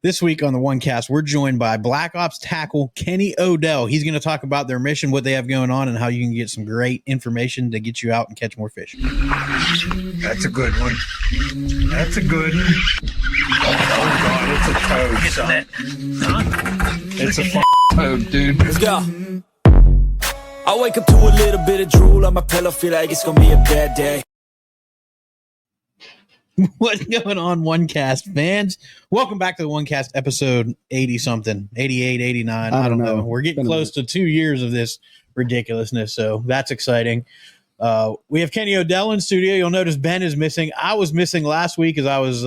This week on the OneCast, we're joined by Black Ops Tackle Kenney O'Dell. He's going to talk about their mission, what they have going on, and how you can get some great information to get you out and catch more fish. That's a good one. That's a good one. Oh, God, it's a toad, son. Huh? It's a toad, dude. Let's go. I wake up to a little bit of drool on my pillow, feel like it's going to be a bad day. What's going on, OneCast fans? Welcome back to the OneCast episode 80-something, 88, 89. I don't know. We're getting close to 2 years of this ridiculousness, so that's exciting. We have Kenney O'Dell in studio. You'll notice Ben is missing. I was missing last week as I was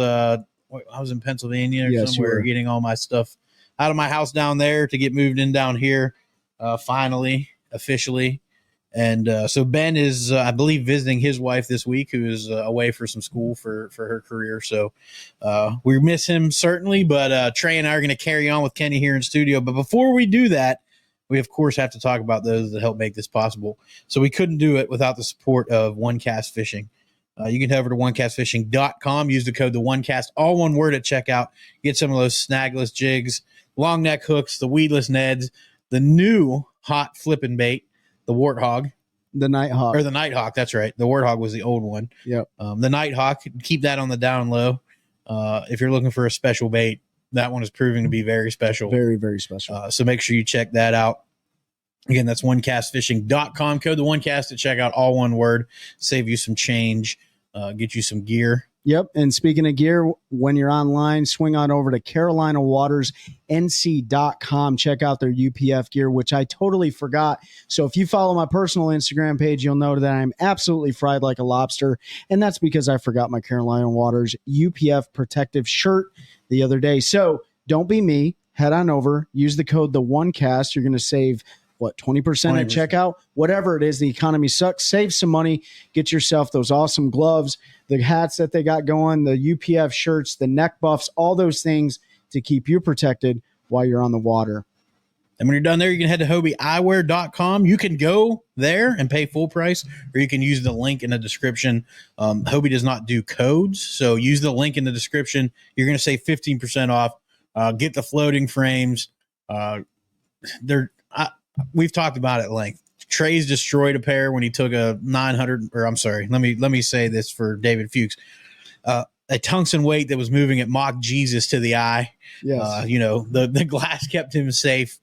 in Pennsylvania or somewhere getting all my stuff out of my house down there to get moved in down here, finally, officially. And so Ben is, I believe, visiting his wife this week, who is away for some school for her career. So we miss him, certainly. But Trey and I are going to carry on with Kenney here in studio. But before we do that, we, of course, have to talk about those that help make this possible. So we couldn't do it without the support of OneCast Fishing. You can head over to OneCastFishing.com, use the code TheOneCast, all one word at checkout. Get some of those snagless jigs, long neck hooks, the weedless Neds, the new hot flipping bait, the Warthog. The Nighthawk. Or the Nighthawk, that's right. The Warthog was the old one. Yep. The Nighthawk, keep that on the down low. If you're looking for a special bait, that one is proving to be very special. Very, very special. So make sure you check that out. Again, that's OneCastFishing.com. Code TheOneCast at checkout, all one word. Save you some change, get you some gear. Yep. And speaking of gear, when you're online, swing on over to CarolinaWatersNC.com. Check out their UPF gear, which I totally forgot. So if you follow my personal Instagram page, you'll know that I'm absolutely fried like a lobster. And that's because I forgot my Carolina Waters UPF protective shirt the other day. So don't be me. Head on over. Use the code TheOneCast. You're going to save 20% at checkout, whatever it is. The economy sucks. Save some money. Get yourself those awesome gloves, the hats that they got going, the UPF shirts, the neck buffs, all those things to keep you protected while you're on the water. And when you're done there, you can head to HobieEyewear.com. You can go there and pay full price, or you can use the link in the description. Hobie does not do codes, so use the link in the description. You're going to save 15% off. Get the floating frames. We've talked about it at length. Trey's destroyed a pair when he took a 900, or I'm sorry, let me say this for David Fuchs. A tungsten weight that was moving at Mach Jesus to the eye. Yes. The glass kept him safe.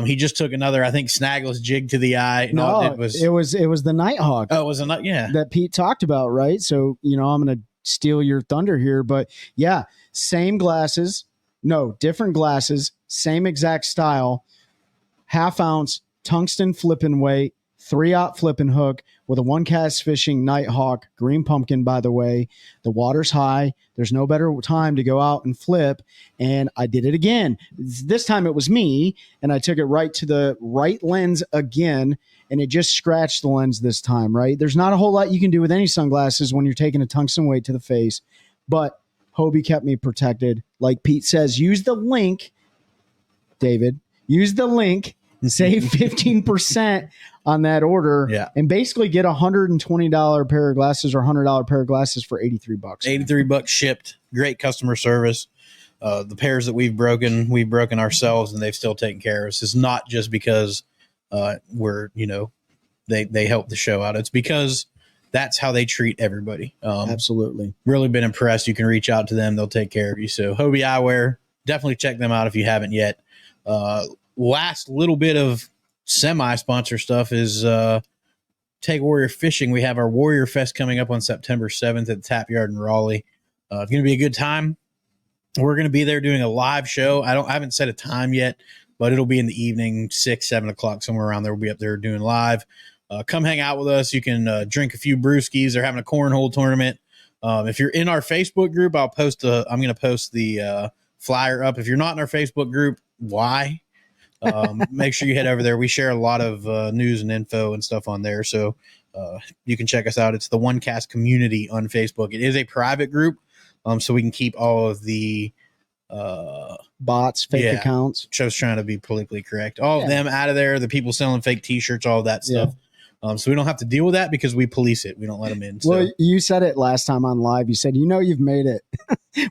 He just took another, I think, snagless jig to the eye. No, it was the Nighthawk. Oh, it was that Pete talked about, right? So, I'm going to steal your thunder here, but yeah, same glasses, no, different glasses, same exact style, half-ounce tungsten flipping weight, 3/0 flipping hook with a OneCast Fishing Nighthawk, green pumpkin, by the way. The water's high. There's no better time to go out and flip, and I did it again. This time it was me, and I took it right to the right lens again, and it just scratched the lens this time, right? There's not a whole lot you can do with any sunglasses when you're taking a tungsten weight to the face, but Hobie kept me protected. Like Pete says, use the link, David. Use the link. Save 15% on that order, and basically get $120 pair of glasses or $100 pair of glasses for $83. $83 shipped. Great customer service. The pairs that we've broken ourselves, and they've still taken care of us. It's not just because we're they help the show out. It's because that's how they treat everybody. Absolutely. Really been impressed. You can reach out to them. They'll take care of you. So Hobie Eyewear, definitely check them out if you haven't yet. Last little bit of semi-sponsor stuff is Take Warrior Fishing. We have our Warrior Fest coming up on September 7th at the Tap Yard in Raleigh. It's going to be a good time. We're going to be there doing a live show. I haven't set a time yet, but it'll be in the evening, 6, 7 o'clock, somewhere around there. We'll be up there doing live. Come hang out with us. You can drink a few brewskis. They're having a cornhole tournament. If you're in our Facebook group, I'm going to post the flyer up. If you're not in our Facebook group, why? Make sure you head over there. We share a lot of news and info and stuff on there, so you can check us out. It's the OneCast community on Facebook. It is a private group, so we can keep all of the bots, fake accounts. Just trying to be politically correct. All of them out of there. The people selling fake T-shirts, all of that stuff. So we don't have to deal with that because we police it. We don't let them in. So. Well, you said it last time on live. You said, you've made it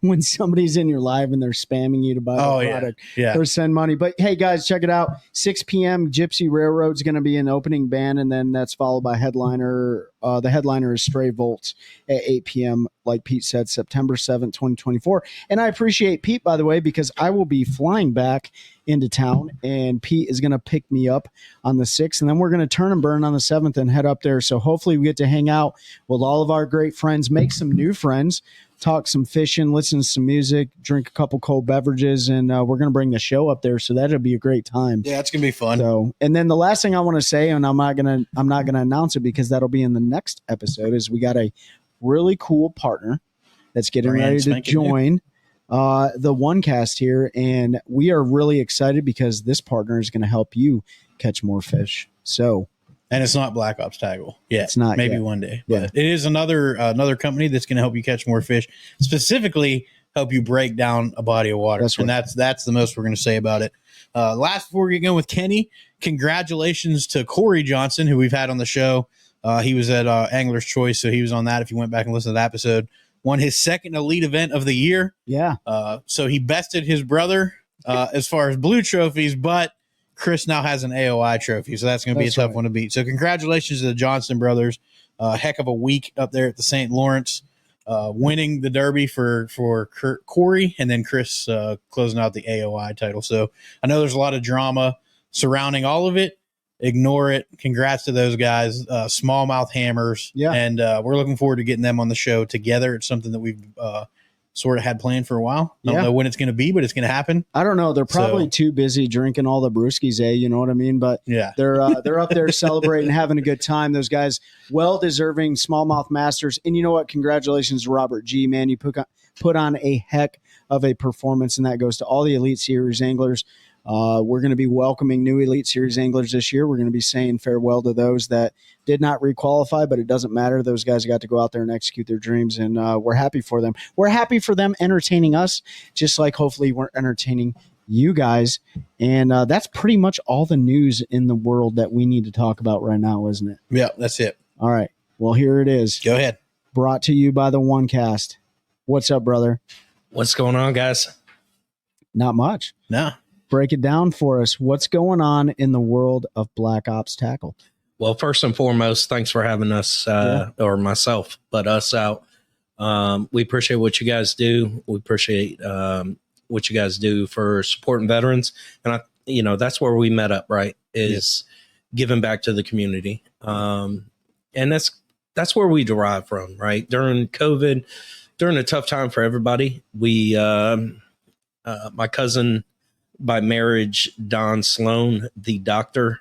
when somebody's in your live and they're spamming you to buy the product or send money. But hey, guys, check it out. 6 p.m. Gypsy Railroad's going to be an opening band, and then that's followed by headliner. The headliner is Stray Volts at 8 p.m. Like Pete said, September 7th, 2024. And I appreciate Pete, by the way, because I will be flying back into town, and Pete is going to pick me up on the 6th, and then we're going to turn and burn on the 7th and head up there. So hopefully we get to hang out with all of our great friends, make some new friends, talk some fishing, listen to some music, drink a couple cold beverages, and we're going to bring the show up there. So that'll be a great time. Yeah, it's going to be fun. So, and then the last thing I want to say, and I'm not going to announce it because that'll be in the next episode, is we got a really cool partner that's getting ready to join the OneCast here, and we are really excited because this partner is going to help you catch more fish. So, and it's not Black Ops Tackle. Yeah, it's not. Maybe yet. One day, but it is another company that's going to help you catch more fish. Specifically, help you break down a body of water. That's right. And that's the most we're going to say about it. Last, before we get going with Kenny, congratulations to Corey Johnson, who we've had on the show. He was at Angler's Choice, so he was on that. If you went back and listened to that episode, won his second elite event of the year. Yeah. So he bested his brother as far as blue trophies, but Chris now has an AOI trophy, so that's going to be a tough one to beat. So congratulations to the Johnson brothers. Heck of a week up there at the St. Lawrence, winning the Derby for Corey, and then Chris closing out the AOI title. So I know there's a lot of drama surrounding all of it. Ignore it. Congrats to those guys, smallmouth hammers. Yeah. And we're looking forward to getting them on the show together. It's something that we've sort of had planned for a while. I don't know when it's going to be, but it's going to happen. I don't know. They're probably too busy drinking all the brewskis, you know what I mean? But yeah, they're up there celebrating, having a good time. Those guys, well-deserving smallmouth masters. And you know what? Congratulations to Robert G, man. You put on a heck of a performance, and that goes to all the Elite Series anglers. We're going to be welcoming new Elite Series anglers this year. We're going to be saying farewell to those that did not requalify, but it doesn't matter. Those guys got to go out there and execute their dreams, and we're happy for them. We're happy for them entertaining us, just like hopefully we're entertaining you guys. And that's pretty much all the news in the world that we need to talk about right now, isn't it? Yeah, that's it. All right. Well, here it is. Go ahead. Brought to you by the OneCast. What's up, brother? What's going on, guys? Not much. No. Break it down for us. What's going on in the world of Black Ops Tackle? Well, first and foremost, thanks for having us, or myself, but us out. We appreciate what you guys do. We appreciate what you guys do for supporting veterans. And, that's where we met up, right, is giving back to the community. And that's where we derive from, right? During COVID, during a tough time for everybody, we my cousin by marriage, Don Sloan, the doctor,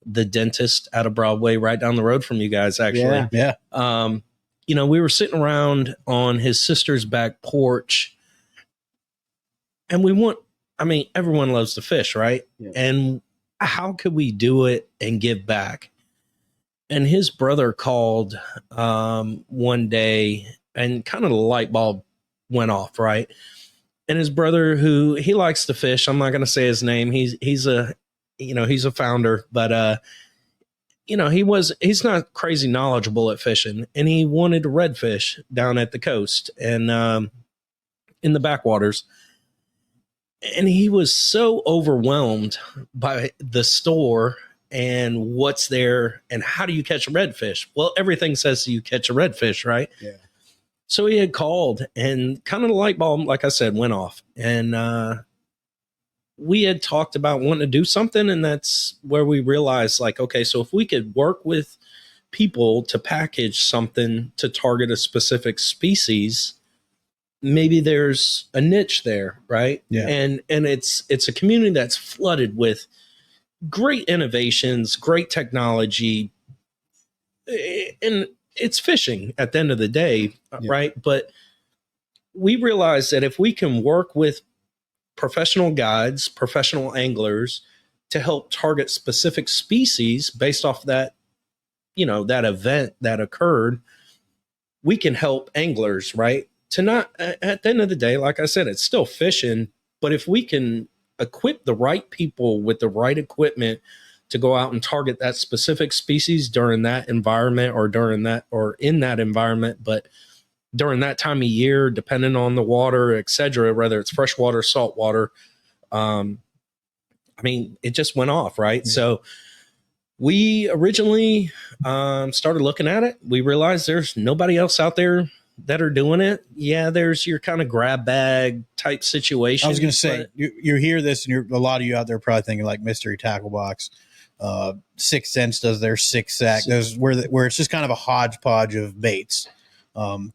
the dentist out of Broadway, right down the road from you guys, actually. Yeah. We were sitting around on his sister's back porch, and everyone loves to fish, right? Yeah. And how could we do it and give back? And his brother called one day, and kind of the light bulb went off, right? And his brother, who he likes to fish, I'm not going to say his name. He's a founder, but he's not crazy knowledgeable at fishing, and he wanted to redfish down at the coast and in the backwaters. And he was so overwhelmed by the store and what's there and how do you catch a redfish? Well, everything says you catch a redfish, right? Yeah. So he had called, and kind of the light bulb, like I said, went off. And we had talked about wanting to do something, and that's where we realized, like, okay, so if we could work with people to package something to target a specific species, maybe there's a niche there, right? Yeah. And it's a community that's flooded with great innovations, great technology, and it's fishing at the end of the day, right? But we realize that if we can work with professional guides, professional anglers to help target specific species based off that, that event that occurred, we can help anglers, right? To not, at the end of the day, like I said, it's still fishing, but if we can equip the right people with the right equipment to go out and target that specific species during that environment or in that environment. But during that time of year, depending on the water, et cetera, whether it's freshwater, saltwater, I mean, it just went off, right? Mm-hmm. So we originally started looking at it. We realized there's nobody else out there that are doing it. Yeah, there's your kind of grab bag type situation. I was going to say, you hear this, and a lot of you out there probably thinking like Mystery Tackle Box. Sixth Sense does their six sack. Those where it's just kind of a hodgepodge of baits.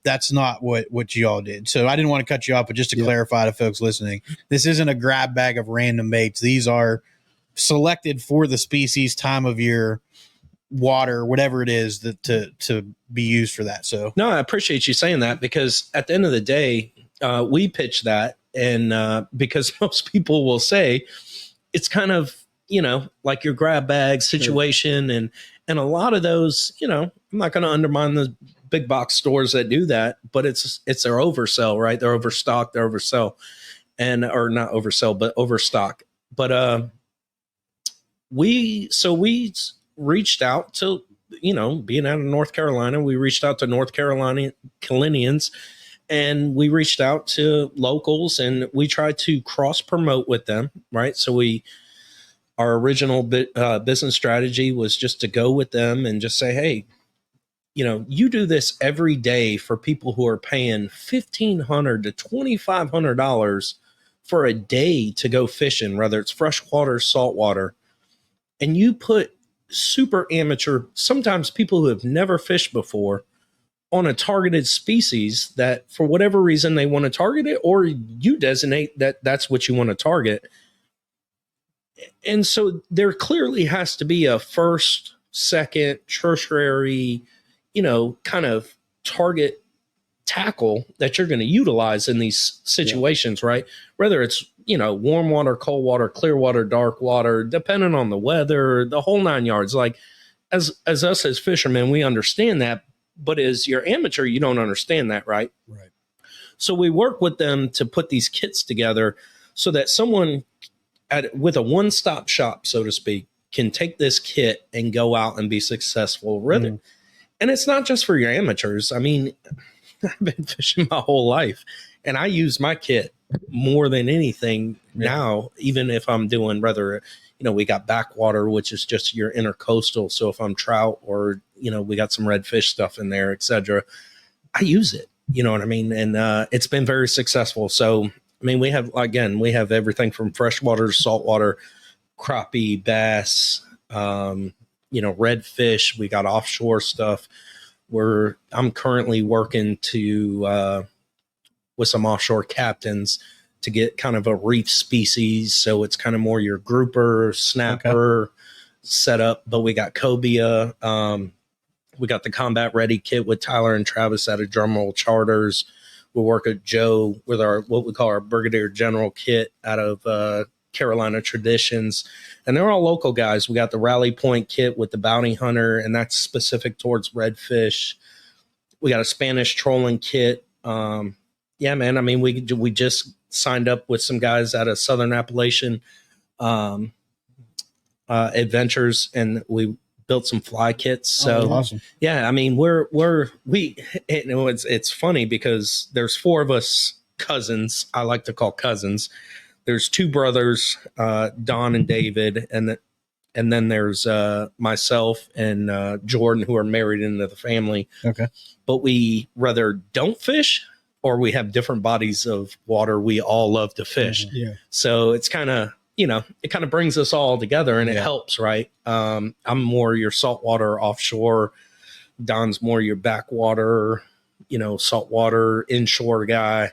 That's not what you all did. So I didn't want to cut you off, but just to clarify to folks listening, this isn't a grab bag of random baits. These are selected for the species, time of year, water, whatever it is that to be used for that. So no, I appreciate you saying that, because at the end of the day, we pitch that, and because most people will say it's kind of, like your grab bag situation, and a lot of those, I'm not going to undermine the big box stores that do that, but it's their oversell, right? They're overstocked, they're oversell, or not oversell, but overstock. But we reached out to, being out of North Carolina, we reached out to North Carolinians, and we reached out to locals, and we tried to cross promote with them, right? So our original business strategy was just to go with them and just say, hey, you do this every day for people who are paying $1,500 to $2,500 for a day to go fishing, whether it's freshwater, saltwater, and you put super amateur, sometimes people who have never fished before, on a targeted species that for whatever reason they want to target it, or you designate that that's what you want to target. And so there clearly has to be a first, second, tertiary, kind of target tackle that you're going to utilize in these situations, right? Whether it's, warm water, cold water, clear water, dark water, depending on the weather, the whole 9 yards. Like as us as fishermen, we understand that, but as you're amateur, you don't understand that, right? Right. So we work with them to put these kits together so that someone with a one-stop shop, so to speak, can take this kit and go out and be successful. Rather, and it's not just for your amateurs. I mean, I've been fishing my whole life, and I use my kit more than anything now, even if I'm doing we got backwater, which is just your intercoastal. So if I'm trout or, we got some redfish stuff in there, etc., I use it, you know what I mean? And it's been very successful. So, I mean, we have everything from freshwater to saltwater, crappie, bass, redfish. We got offshore stuff. I'm currently working with some offshore captains to get kind of a reef species. So it's kind of more your grouper, snapper setup, but we got cobia. We got the combat ready kit with Tyler and Travis out of Drumroll Charters. We work with Joe with what we call our Brigadier General kit out of Carolina Traditions, and they're all local guys. We got the Rally Point kit with the Bounty Hunter, and that's specific towards redfish. We got a Spanish trolling kit. Yeah, man. I mean, we just signed up with some guys out of Southern Appalachian Adventures, and we built some fly kits. So awesome. Yeah, I mean, it's funny because there's 4 of us cousins. I like to call cousins. There's 2 brothers, Don and David, and then there's myself and Jordan, who are married into the family. Okay. But we rather don't fish, or we have different bodies of water we all love to fish. Yeah. So it's kind of, it kind of brings us all together, and it helps, right? I'm more your saltwater offshore. Don's more your backwater, saltwater inshore guy.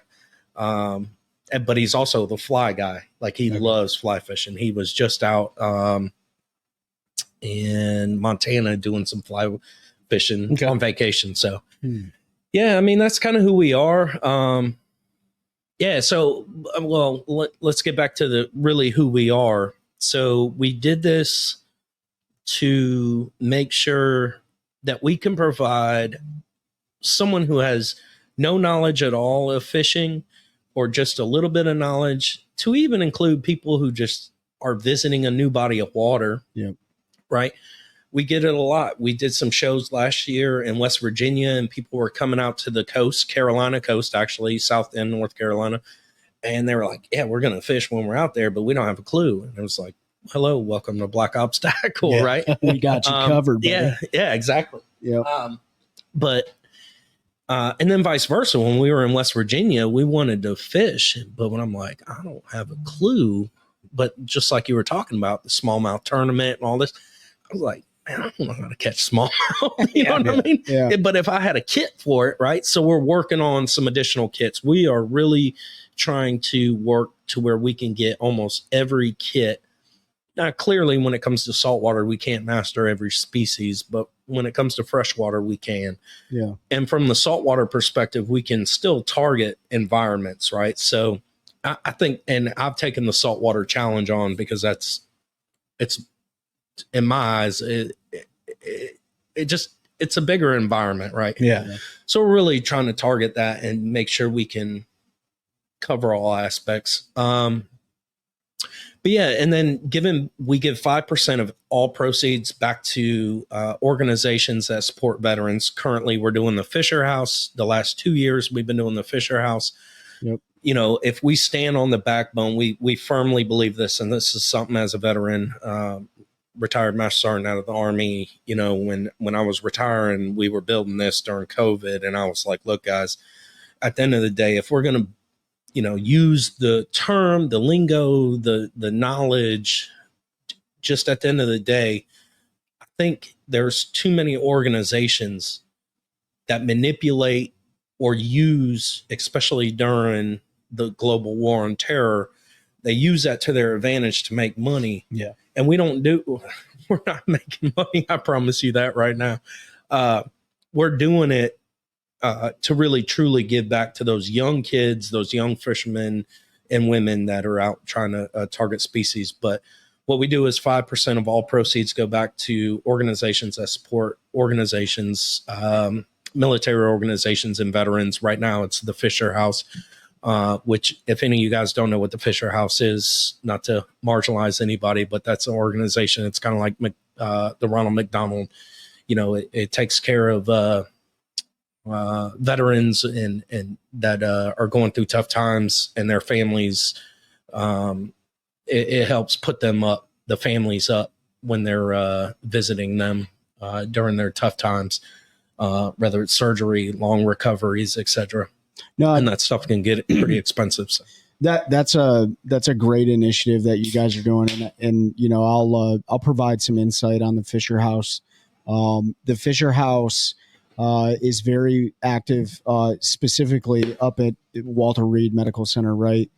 But he's also the fly guy. Like he loves fly fishing. He was just out in Montana doing some fly fishing on vacation. So yeah, I mean, that's kind of who we are. Yeah. So, let's get back to really who we are. So we did this to make sure that we can provide someone who has no knowledge at all of fishing, or just a little bit of knowledge, to even include people who just are visiting a new body of water. Yep. right? We get it a lot. We did some shows last year in West Virginia, and people were coming out to the coast, Carolina coast, actually, South End, North Carolina. And they were like, yeah, we're going to fish when we're out there, but we don't have a clue. And it was like, hello, welcome to Black Ops Tackle, right? We got you covered, buddy. Yeah, exactly. Yeah. And then vice versa. When we were in West Virginia, we wanted to fish, but when I'm like, I don't have a clue. But just like you were talking about the smallmouth tournament and all this, I was like, man, I don't know how to catch smallmouth. You know what I mean? Yeah. But if I had a kit for it, right? So we're working on some additional kits. We are really trying to work to where we can get almost every kit. Now, clearly, when it comes to saltwater, we can't master every species, but when it comes to freshwater, we can. Yeah. And from the saltwater perspective, we can still target environments, right? So I think, and I've taken the saltwater challenge on because it's in my eyes, it's a bigger environment, right? Yeah. So we're really trying to target that and make sure we can cover all aspects. But yeah, and then we give 5% of all proceeds back to organizations that support veterans. Currently, we're doing the Fisher House. The last 2 years, we've been doing the Fisher House. Yep. You know, if we stand on the backbone, we firmly believe this, and this is something as a veteran, retired master sergeant out of the Army. You know, when I was retiring, we were building this during COVID, and I was like, look, guys, at the end of the day, if we're going to use the term, the lingo, the knowledge, just at the end of the day, I think there's too many organizations that manipulate or use, especially during the global war on terror, they use that to their advantage to make money. Yeah. And we're not making money. I promise you that right now. We're doing it to really truly give back to those young kids, those young fishermen and women that are out trying to target species. But what we do is 5% of all proceeds go back to organizations that support organizations, military organizations and veterans. Right now it's the Fisher House, which if any of you guys don't know what the Fisher House is, not to marginalize anybody, but that's an organization. It's kind of like the Ronald McDonald, it takes care of veterans and that are going through tough times and their families. It helps put them up, the families up, when they're visiting them during their tough times, whether it's surgery, long recoveries, etc. No, and that stuff can get pretty expensive. So. That's a great initiative that you guys are doing, and I'll provide some insight on the Fisher House. The Fisher House is very active, specifically up at Walter Reed Medical Center, right?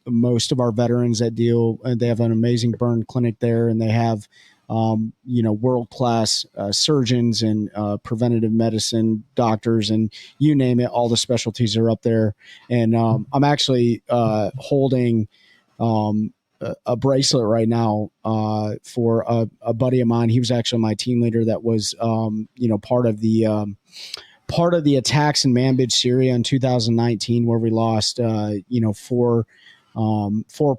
Most of our veterans that they have an amazing burn clinic there, and they have, world-class surgeons and preventative medicine doctors, and you name it, all the specialties are up there. And I'm actually holding a bracelet right now for a buddy of mine. He was actually my team leader that was, part of the attacks in Manbij, Syria in 2019, where we lost, four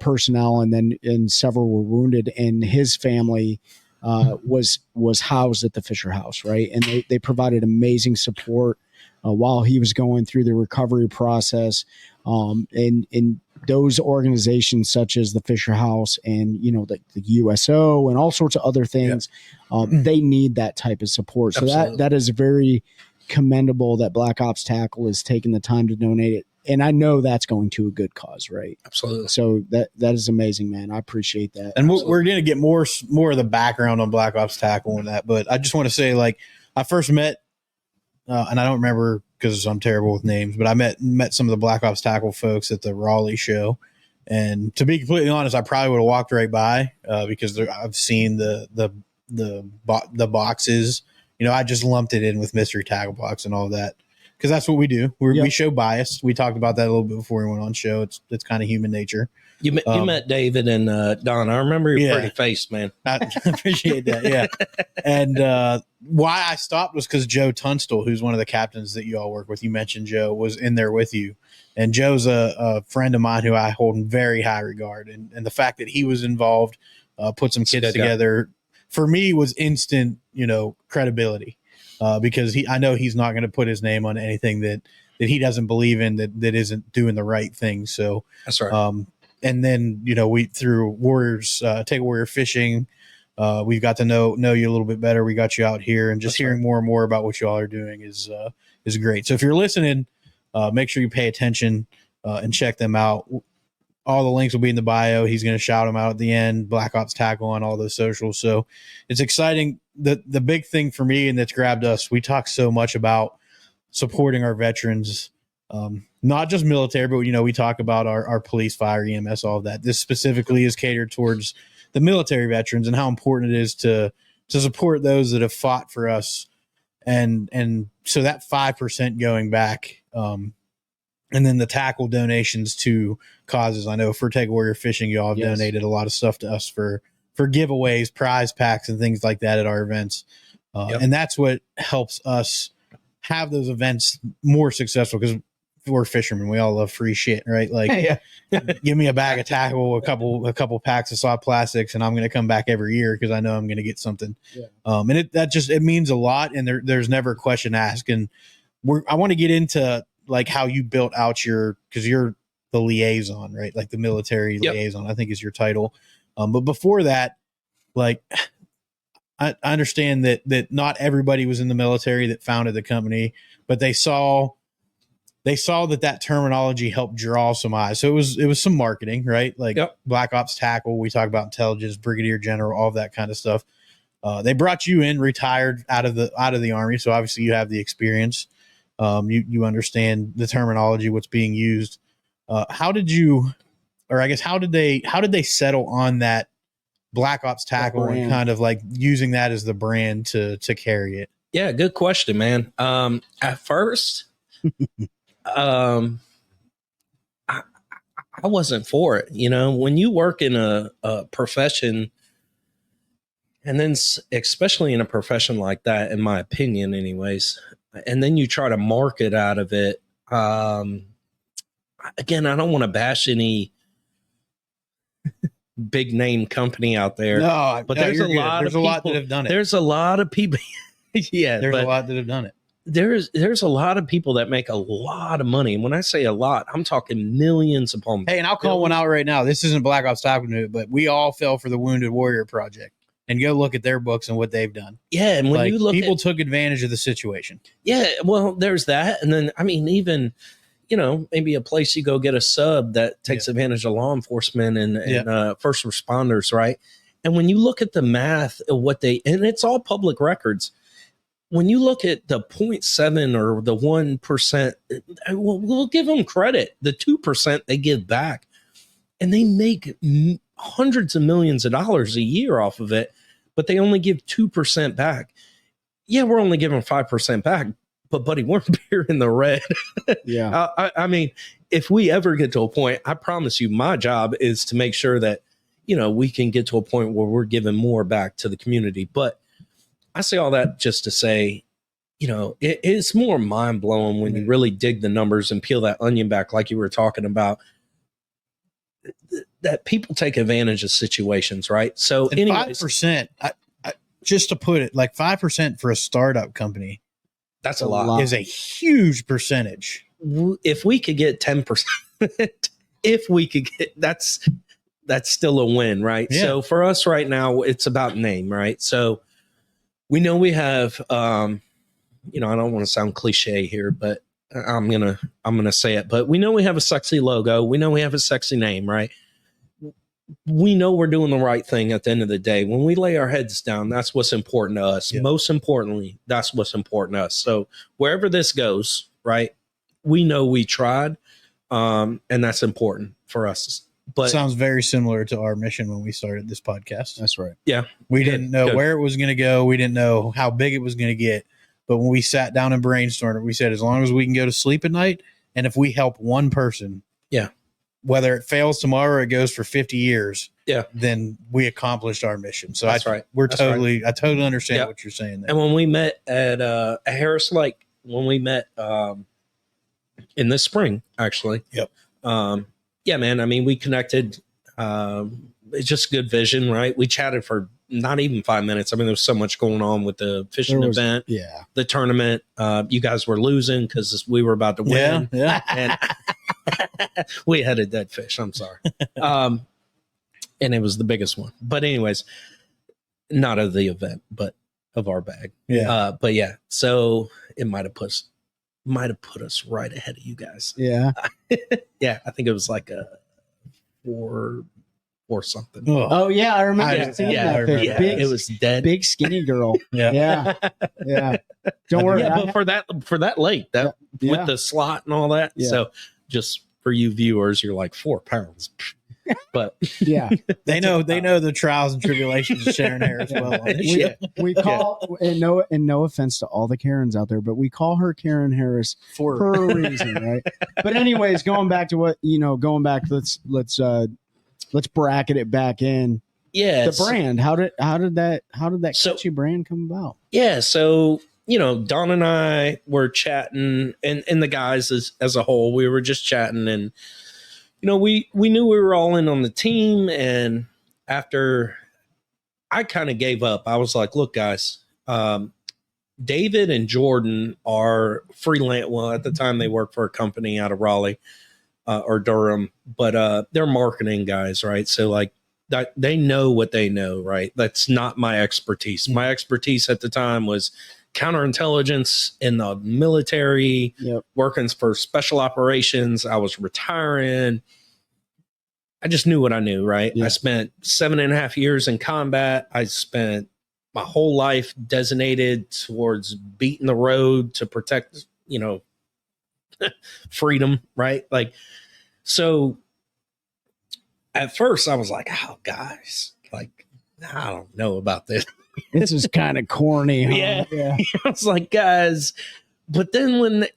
personnel, and several were wounded, and his family was housed at the Fisher House, right? And they provided amazing support while he was going through the recovery process. And those organizations such as the Fisher House and, the USO and all sorts of other things, they need that type of support. So that is very commendable that Black Ops Tackle is taking the time to donate it. And I know that's going to a good cause, right? Absolutely. So that is amazing, man. I appreciate that. And we're going to get more of the background on Black Ops Tackle and that. But I just want to say, I first met, and I don't remember because I'm terrible with names, but I met some of the Black Ops Tackle folks at the Raleigh show. And to be completely honest, I probably would have walked right by because I've seen the boxes. I just lumped it in with Mystery Tackle Box and all that. Because that's what we do. We show bias. We talked about that a little bit before we went on show. It's kind of human nature. You met David and Don. I remember your pretty face, man. I appreciate that. Yeah. And why I stopped was because Joe Tunstall, who's one of the captains that you all work with, you mentioned Joe, was in there with you. And Joe's a friend of mine who I hold in very high regard. And the fact that he was involved, put some kids together, for me was instant, credibility, because I know he's not going to put his name on anything that he doesn't believe in, that isn't doing the right thing. So that's right. And then, we through Warriors, Take a Warrior Fishing, we've got to know you a little bit better. We got you out here, and just hearing more and more about what you all are doing is great. So if you're listening, make sure you pay attention and check them out. All the links will be in the bio. He's going to shout them out at the end. Black Ops Tackle on all those socials. So it's exciting. The big thing for me, and that's grabbed us, we talk so much about supporting our veterans, not just military, but we talk about our police, fire, EMS, all of that. This specifically is catered towards the military veterans and how important it is to support those that have fought for us. And so that 5% going back, and then the tackle donations to causes. I know for Take a Warrior Fishing, you all have donated a lot of stuff to us for giveaways, prize packs, and things like that at our events. And that's what helps us have those events more successful, because we're fishermen. We all love free shit, right? Like, give me a bag of tackle, a couple packs of soft plastics, and I'm going to come back every year because I know I'm going to get something. And it means a lot, and there's never a question asked. And I want to get into like how you built out because you're the liaison, right? Like the military liaison, I think is your title. But before that, like, I understand that not everybody was in the military that founded the company, but they saw that terminology helped draw some eyes. So it was some marketing, right? Like Black Ops Tackle, we talk about intelligence, brigadier general, all of that kind of stuff. They brought you in retired out of the Army. So obviously you have the experience. You understand the terminology, what's being used. How did they settle on that Black Ops Tackle and kind of like using that as the brand to carry it? Yeah, good question, man. At first, I wasn't for it. When you work in a profession, and then especially in a profession like that, in my opinion, anyways, and then you try to market out of it. Again, I don't want to bash any big name company out there. No, but there's a lot that have done it. There's a lot of people. Yeah, there's a lot that have done it. There's a lot of people that make a lot of money. And when I say a lot, I'm talking millions upon. Hey, and I'll call one out right now. This isn't Black Ops Tackle, but we all fell for the Wounded Warrior Project. And go look at their books and what they've done. Yeah, and when you look, people took advantage of the situation. Yeah, well, there's that, and then even maybe a place you go get a sub that takes advantage of law enforcement and first responders, right? And when you look at the math of what and it's all public records. When you look at the 0.7 or the 1%, we'll give them credit. The 2% they give back, and they make hundreds of millions of dollars a year off of it, but they only give 2% back. Yeah, we're only giving 5% back, but buddy, we're beer in the red. Yeah. I mean, if we ever get to a point, I promise you, my job is to make sure that, we can get to a point where we're giving more back to the community. But I say all that just to say, it's more mind blowing when you really dig the numbers and peel that onion back, like you were talking about, that people take advantage of situations, right? So, and 5%, just to put it, like 5% for a startup company, that's a lot. Is a huge percentage. If we could get 10%, that's still a win, right? Yeah. So for us right now, it's about name, right? So we know we have, I don't want to sound cliche here, but I'm gonna say it. But we know we have a sexy logo. We know we have a sexy name, right? We know we're doing the right thing at the end of the day. When we lay our heads down, that's what's important to us. Yeah. Most importantly, that's what's important to us. So wherever this goes, right, we know we tried, and that's important for us. But sounds very similar to our mission when we started this podcast. That's right. Yeah. We didn't know where it was going to go. We didn't know how big it was going to get. But when we sat down and brainstormed, we said, as long as we can go to sleep at night, and if we help one person, whether it fails tomorrow or it goes for 50 years, then we accomplished our mission. So that's right. I totally understand what you're saying there. And when we met at Harris Lake, in the spring, actually. Yep. Yeah, man. I mean, we connected. It's just good vision, right? We chatted for not even 5 minutes. I mean, there was so much going on with the fishing event, the tournament. You guys were losing because we were about to win. Yeah. And we had a dead fish. I'm sorry. And it was the biggest one. But anyways, not of the event, but of our bag. Yeah. But yeah, so it might have put us right ahead of you guys. Yeah. Yeah, I think it was like a 4 or something. Oh yeah, I remember seeing that fish. Yeah, Big, it was dead. big skinny girl. Yeah. Yeah. Don't worry. Yeah, but for that lake, with the slot and all that. Yeah. So just for you viewers, you're like 4 pounds. But yeah, they know the trials and tribulations of Sharon Harris well. We call and no offense to all the Karens out there, but we call her Karen Harris for a reason, right? But anyways, going back, let's bracket it back in. Yeah, the brand. How did that catchy brand come about? Yeah, so Don and I were chatting, and the guys as a whole, we were just chatting, and we knew we were all in on the team. And after I kind of gave up, I was like, look, guys, David and Jordan are freelance. Well, at the time they worked for a company out of Raleigh or Durham, but they're marketing guys, right? So like they know what they know, right? That's not my expertise. My expertise at the time was counterintelligence in the military, working for special operations. I was retiring. I just knew what I knew, right? I spent 7.5 years in combat. I spent my whole life designated towards beating the road to protect, freedom, right? Like, so at first I was like, oh, guys, like, I don't know about this. This is kind of corny. Huh? Yeah. I was like, guys, but then when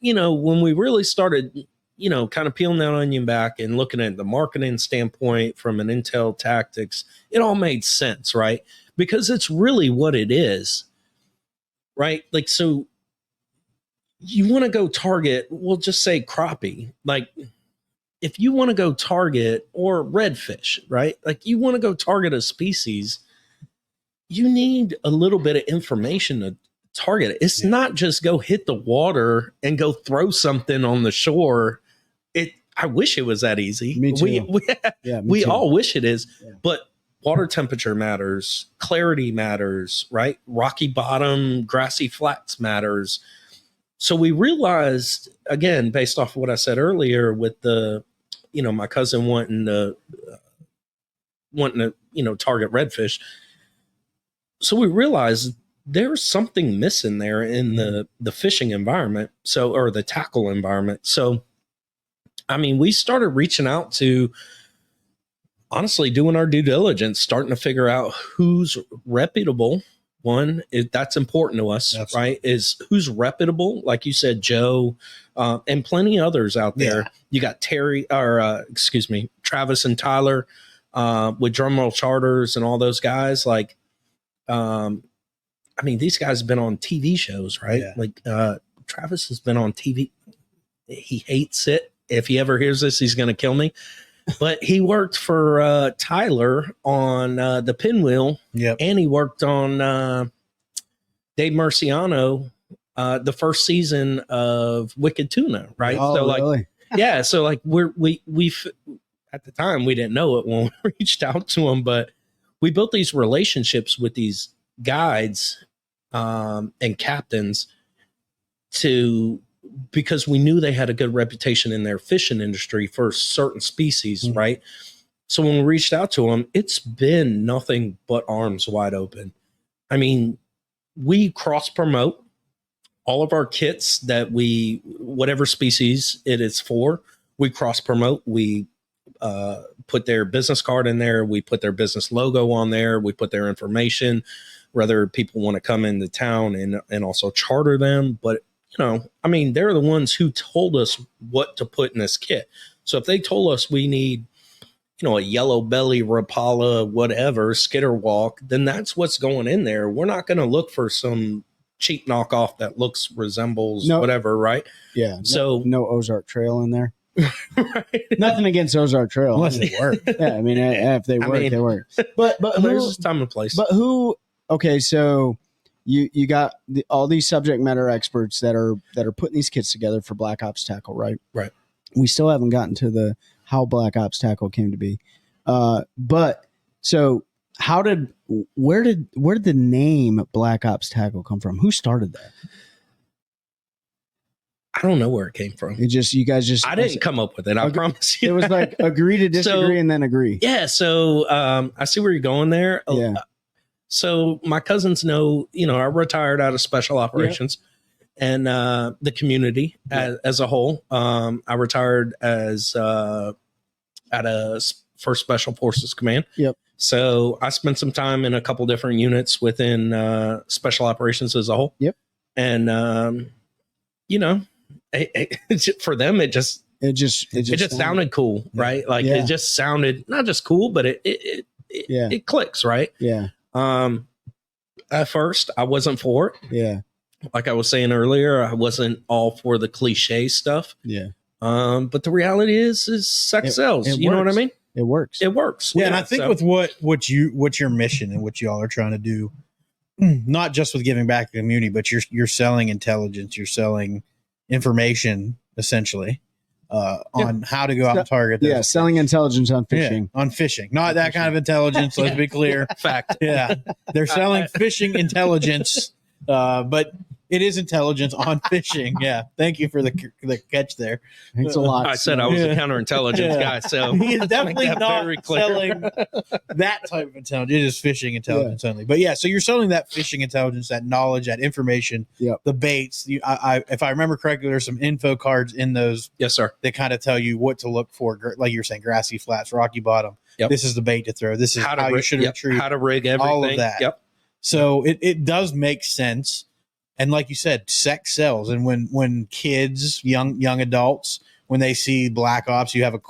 we really started, kind of peeling that onion back and looking at the marketing standpoint from an intel tactics, it all made sense, right? Because it's really what it is, right? Like, so you want to go target, we'll just say crappie. Like, if you want to go target or redfish, right? Like, you want to go target a species, you need a little bit of information to target it. It's not just go hit the water and go throw something on the shore. I wish it was that easy. Me too. We all wish it is, but water temperature matters. Clarity matters, right? Rocky bottom, grassy flats matters. So we realized, again, based off of what I said earlier with the, my cousin wanting to target redfish. So we realized there's something missing there in the fishing environment. Or the tackle environment. So, I mean, we started reaching out to, honestly, doing our due diligence, starting to figure out who's reputable. One, that's important to us, right? Is who's reputable, like you said, Joe, and plenty others out there. Yeah. You got Travis and Tyler with Drumroll Charters and all those guys. Like, I mean, these guys have been on TV shows, right? Yeah. Like Travis has been on TV. He hates it. If he ever hears this, he's going to kill me. But he worked for Tyler on the Pinwheel, and he worked on Dave Murciano the first season of Wicked Tuna, right? Oh, so like, really? Yeah, so like we at the time we didn't know it when we reached out to him, but we built these relationships with these guides and captains because we knew they had a good reputation in their fishing industry for certain species, right? So when we reached out to them, it's been nothing but arms wide open. I mean, we cross promote all of our kits that whatever species it is for, we cross promote. We put their business card in there. We put their business logo on there. We put their information, whether people want to come into town and also charter them. But, I mean, they're the ones who told us what to put in this kit. So if they told us we need, a yellow belly, Rapala, whatever, skitter walk, then that's what's going in there. We're not going to look for some cheap knockoff that resembles whatever, right? Yeah. So no Ozark Trail in there. Right. Nothing against Ozark Trail. Unless they work. Yeah, I mean, if they work, they work. But There's who, just time and place. but who? Okay, so you got all these subject matter experts that are putting these kits together for Black Ops Tackle, right? Right. We still haven't gotten to the how Black Ops Tackle came to be. But so where did the name Black Ops Tackle come from? Who started that? I don't know where it came from. You guys just I didn't come up with it. I promise you. It was like agree to disagree and then agree. Yeah. So I see where you're going there. Yeah. So my cousins know, I retired out of special operations and the community as a whole. I retired as for Special Forces Command. Yep. So I spent some time in a couple different units within special operations as a whole. Yep. And for them, it just sounded cool, right? Like it just sounded not just cool, but it clicks, right? Yeah. At first, I wasn't for it. Yeah. Like I was saying earlier, I wasn't all for the cliche stuff. Yeah. But the reality is sex sells. You know what I mean? It works. It works. Yeah, and I think with what's your mission and what y'all are trying to do, not just with giving back to the community, but you're selling intelligence, you're selling information essentially on how to go out and target those. Yeah, selling intelligence on fishing. Yeah, on fishing. Not that kind of intelligence, let's be clear. Fact. Yeah. They're selling fishing intelligence, but it is intelligence on fishing. Yeah. Thank you for the catch there. Thanks a lot. I said I was a counterintelligence guy, so he is definitely not very clear. selling that type of intelligence. It is fishing intelligence only. But yeah, so you're selling that fishing intelligence, that knowledge, that information, the baits. If I remember correctly, there's some info cards in those. Yes, sir. That kind of tell you what to look for, like you're saying, grassy flats, rocky bottom. Yep. This is the bait to throw. This is how you should retrieve. How to rig everything. All of that. Yep. So it does make sense. And like you said, sex sells. And when kids, young adults, when they see Black Ops, you have a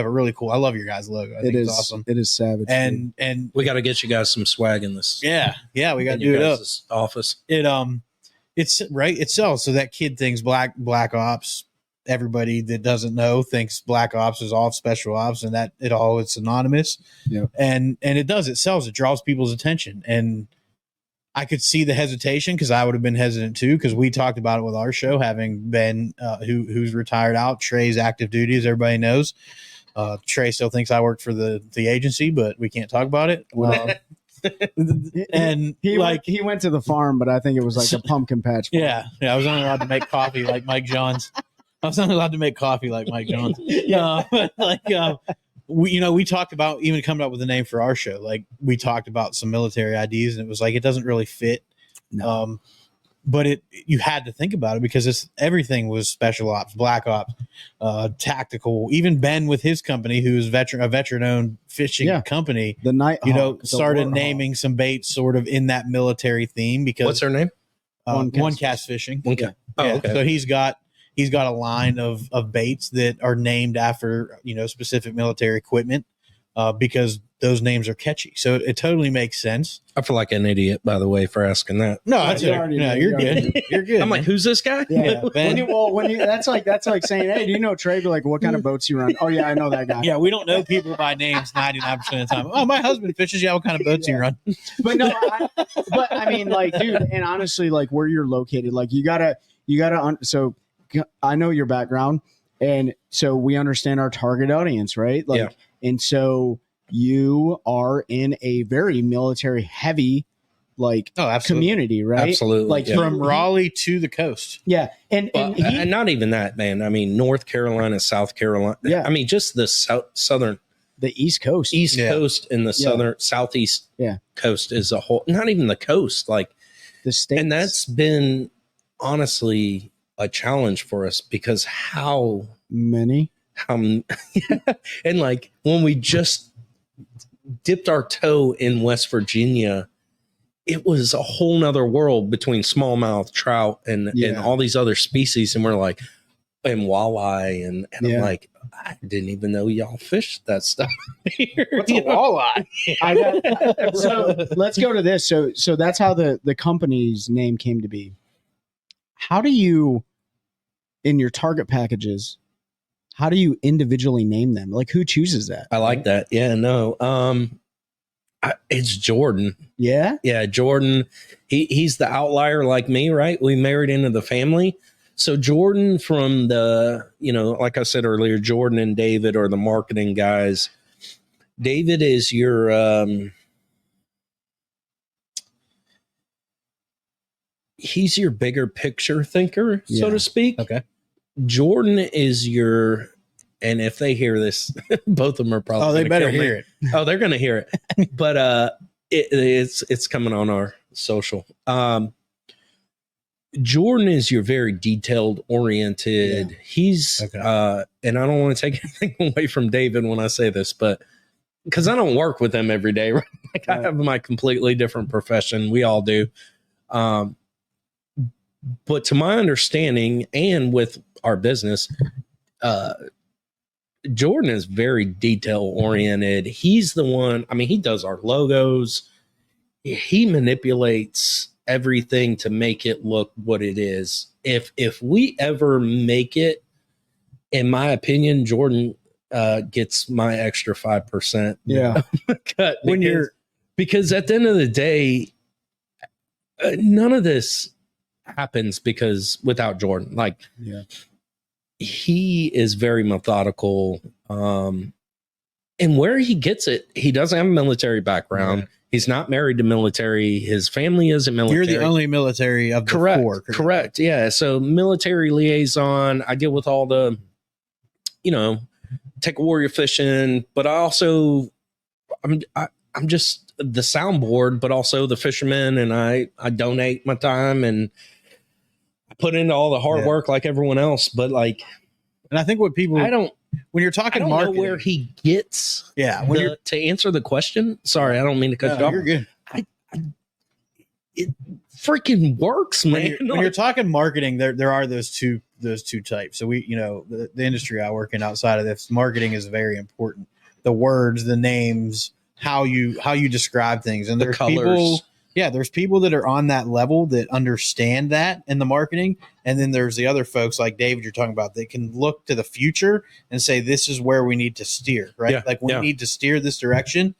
really cool. I love your guys' logo. I think it's awesome. It is savage. And we got to get you guys some swag in this. Yeah, we got to do it up. Office. It's right. It sells. So that kid thinks Black Ops. Everybody that doesn't know thinks Black Ops is all special ops, and that it's synonymous. Yeah. And it does. It sells. It draws people's attention. And I could see the hesitation because I would have been hesitant too, because we talked about it with our show, having been who's retired out. Trey's active duty, as everybody knows. Trey still thinks I worked for the agency, but we can't talk about it. And he went to the farm, but I think it was like a pumpkin patch farm. Yeah, I was only allowed to make coffee like Mike Johns. But we talked about even coming up with a name for our show. Like we talked about some military IDs, and it was like it doesn't really fit. No. But you had to think about it because everything was special ops, Black Ops, tactical. Even Ben with his company, who's a veteran-owned fishing company, the Night started naming some baits sort of in that military theme. Because what's their name? OneCast Fishing. Okay. Oh, yeah. okay. So he's got a line of baits that are named after specific military equipment because those names are catchy. So it totally makes sense. I feel like an idiot, by the way, for asking that. No, that's you're good. You're good. I'm like, who's this guy? Yeah, that's like saying, hey, do you know Trey? Be like, what kind of boats you run? Oh yeah, I know that guy. Yeah, we don't know people by names 99% of the time. Oh, my husband fishes. Yeah, what kind of boats you run? But no, I mean, like, dude, and honestly, like where you're located, like you gotta. So I know your background, and so we understand our target audience, right? Like, and so you are in a very military heavy, community, right? Absolutely. Like from Raleigh to the coast. Yeah. And not even that, man. I mean, North Carolina, South Carolina. Yeah. I mean, just the southern, the East Coast, Coast and the southern, southeast coast is a whole, not even the coast, like the state. And that's been honestly a challenge for us because how and like when we just dipped our toe in West Virginia, it was a whole nother world between smallmouth trout and all these other species. And we're like, and walleye. And I'm like, I didn't even know y'all fished that stuff here. What's a walleye? So let's go to this. So that's how the company's name came to be. How do you, in your target packages, how do you individually name them? Like, who chooses that? I like that. Yeah, no. It's Jordan. Yeah. Yeah, Jordan. He's the outlier like me, right? We married into the family. So Jordan from the, like I said earlier, Jordan and David are the marketing guys. David is your he's your bigger picture thinker, so to speak. Okay. Jordan is your, and if they hear this, both of them are probably. Oh, they better hear it. Oh, they're gonna hear it. But it's coming on our social. Jordan is your very detailed oriented. Yeah. He's and I don't want to take anything away from David when I say this, but because I don't work with him every day, right? Like I have my completely different profession. We all do. But to my understanding and with our business, Jordan is very detail oriented. He's the one, I mean, he does our logos. He manipulates everything to make it look what it is. If we ever make it, in my opinion, Jordan gets my extra 5%. Yeah. Cut because at the end of the day, none of this happens because without Jordan, like he is very methodical. And where he gets it, he doesn't have a military background. Yeah. He's not married to military. His family isn't military. You're the only military of the four. Correct. Yeah. So military liaison, I deal with all the, take warrior fishing, but I also, I'm just the soundboard, but also the fisherman. And I donate my time and I put into all the hard work like everyone else. But like, and I think what people, when you're talking marketing, know where he gets. Yeah. To answer the question. Sorry, I don't mean to cut you off. You're good. It freaking works, man. When you're talking marketing, there are those two types. So we, the industry I work in outside of this, marketing is very important. The words, the names, how you describe things, and there's colors. There's people that are on that level that understand that in the marketing. And then there's the other folks like David you're talking about that can look to the future and say, this is where we need to steer, right? Yeah, like we need to steer this direction.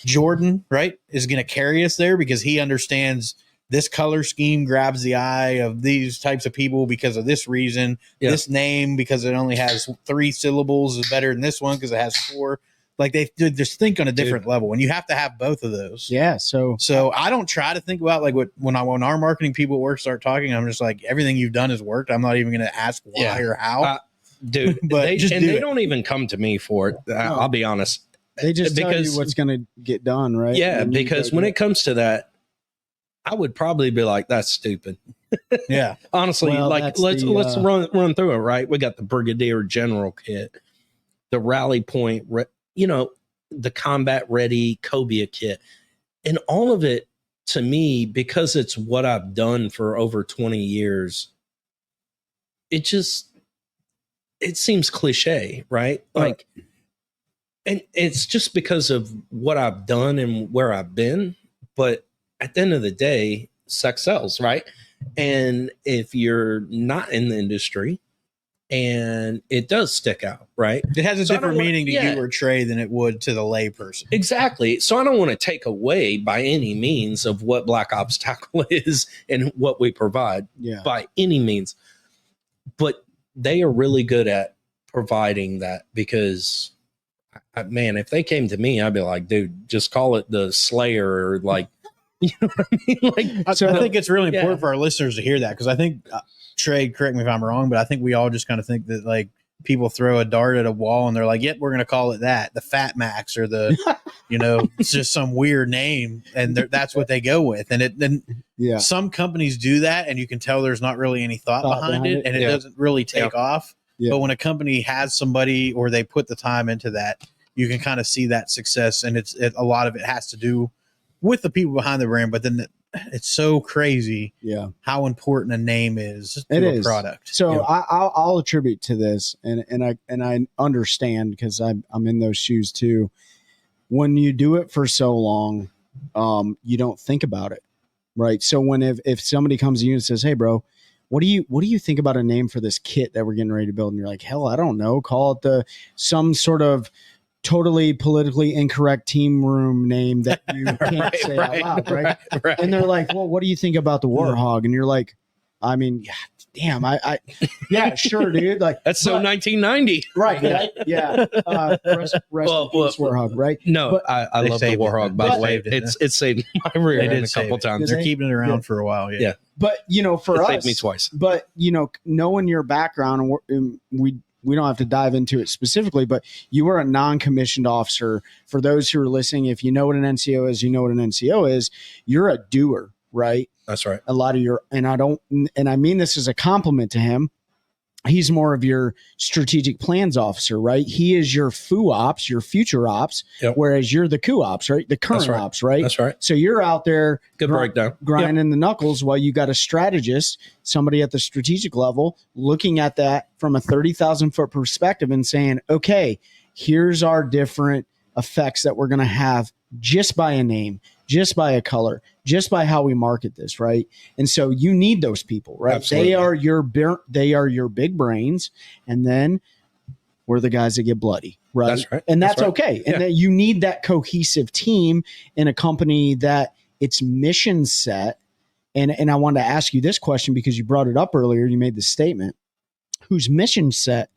Jordan, right, is going to carry us there because he understands this color scheme grabs the eye of these types of people because of this reason. Yeah. This name, because it only has 3 syllables, is better than this one because it has 4. Like they just think on a different level, and you have to have both of those. Yeah. So I don't try to think about like when our marketing people at work start talking, I'm just like, everything you've done has worked. I'm not even going to ask why or how, dude. But they don't even come to me for it. I'll be honest. They just tell you what's going to get done, right? Yeah, because when it comes to that, I would probably be like, "That's stupid." Yeah, honestly, let's run through it. Right, we got the Brigadier General kit, the Rally Point, the Combat Ready Cobia kit, and all of it to me, because it's what I've done for over 20 years. It seems cliche, right? Like. And it's just because of what I've done and where I've been. But at the end of the day, sex sells, right? And if you're not in the industry, and it does stick out, right? It has a different meaning to you or Trey than it would to the lay person. Exactly. So I don't want to take away by any means of what Black Ops Tackle is and what we provide by any means. But they are really good at providing that because... man, if they came to me, I'd be like, dude, just call it the Slayer or like, you know what I mean? Like, so I think it's really important for our listeners to hear that because I think, Trey, correct me if I'm wrong, but I think we all just kind of think that like people throw a dart at a wall and they're like, yep, we're going to call it that, the Fat Max or the, it's just some weird name. And that's what they go with. And some companies do that and you can tell there's not really any thought behind it and it doesn't really take off. Yeah. But when a company has somebody or they put the time into that, you can kind of see that success, and a lot of it has to do with the people behind the brand. But then it's so crazy, how important a name is to a product. So I'll attribute to this, and I understand because I'm in those shoes too. When you do it for so long, you don't think about it, right? So if somebody comes to you and says, "Hey, bro, what do you think about a name for this kit that we're getting ready to build? And you're like, hell, I don't know. Call it some sort of totally politically incorrect team room name that you can't say out loud, right? And they're like, well, what do you think about the Warhog? And you're like, I mean, damn, yeah, sure, dude. Like that's so 1990, right? Yeah. Rest in peace, Warhog, right? No, but I love the Warhog. By the way, it's saved my rear end a couple times. They're keeping it around for a while. Yeah. But for us, saved me twice. But knowing your background, and we don't have to dive into it specifically, but you were a non-commissioned officer. For those who are listening, if you know what an NCO is, you know what an NCO is. You're a doer, right? That's right. A lot of and I mean this as a compliment to him. He's more of your strategic plans officer, right? He is your FU ops, your future ops, whereas you're the CU ops, right? The current ops, right? That's right. So you're out there breakdown, grinding the knuckles while you got a strategist, somebody at the strategic level, looking at that from a 30,000 foot perspective and saying, okay, here's our different effects that we're going to have just by a name, just by a color, just by how we market this, right? And so you need those people, right? Absolutely. They are your big brains, and then we're the guys that get bloody, right? That's right. And that's okay. And that you need that cohesive team in a company that it's mission set. And I wanted to ask you this question because you brought it up earlier. You made the statement whose mission set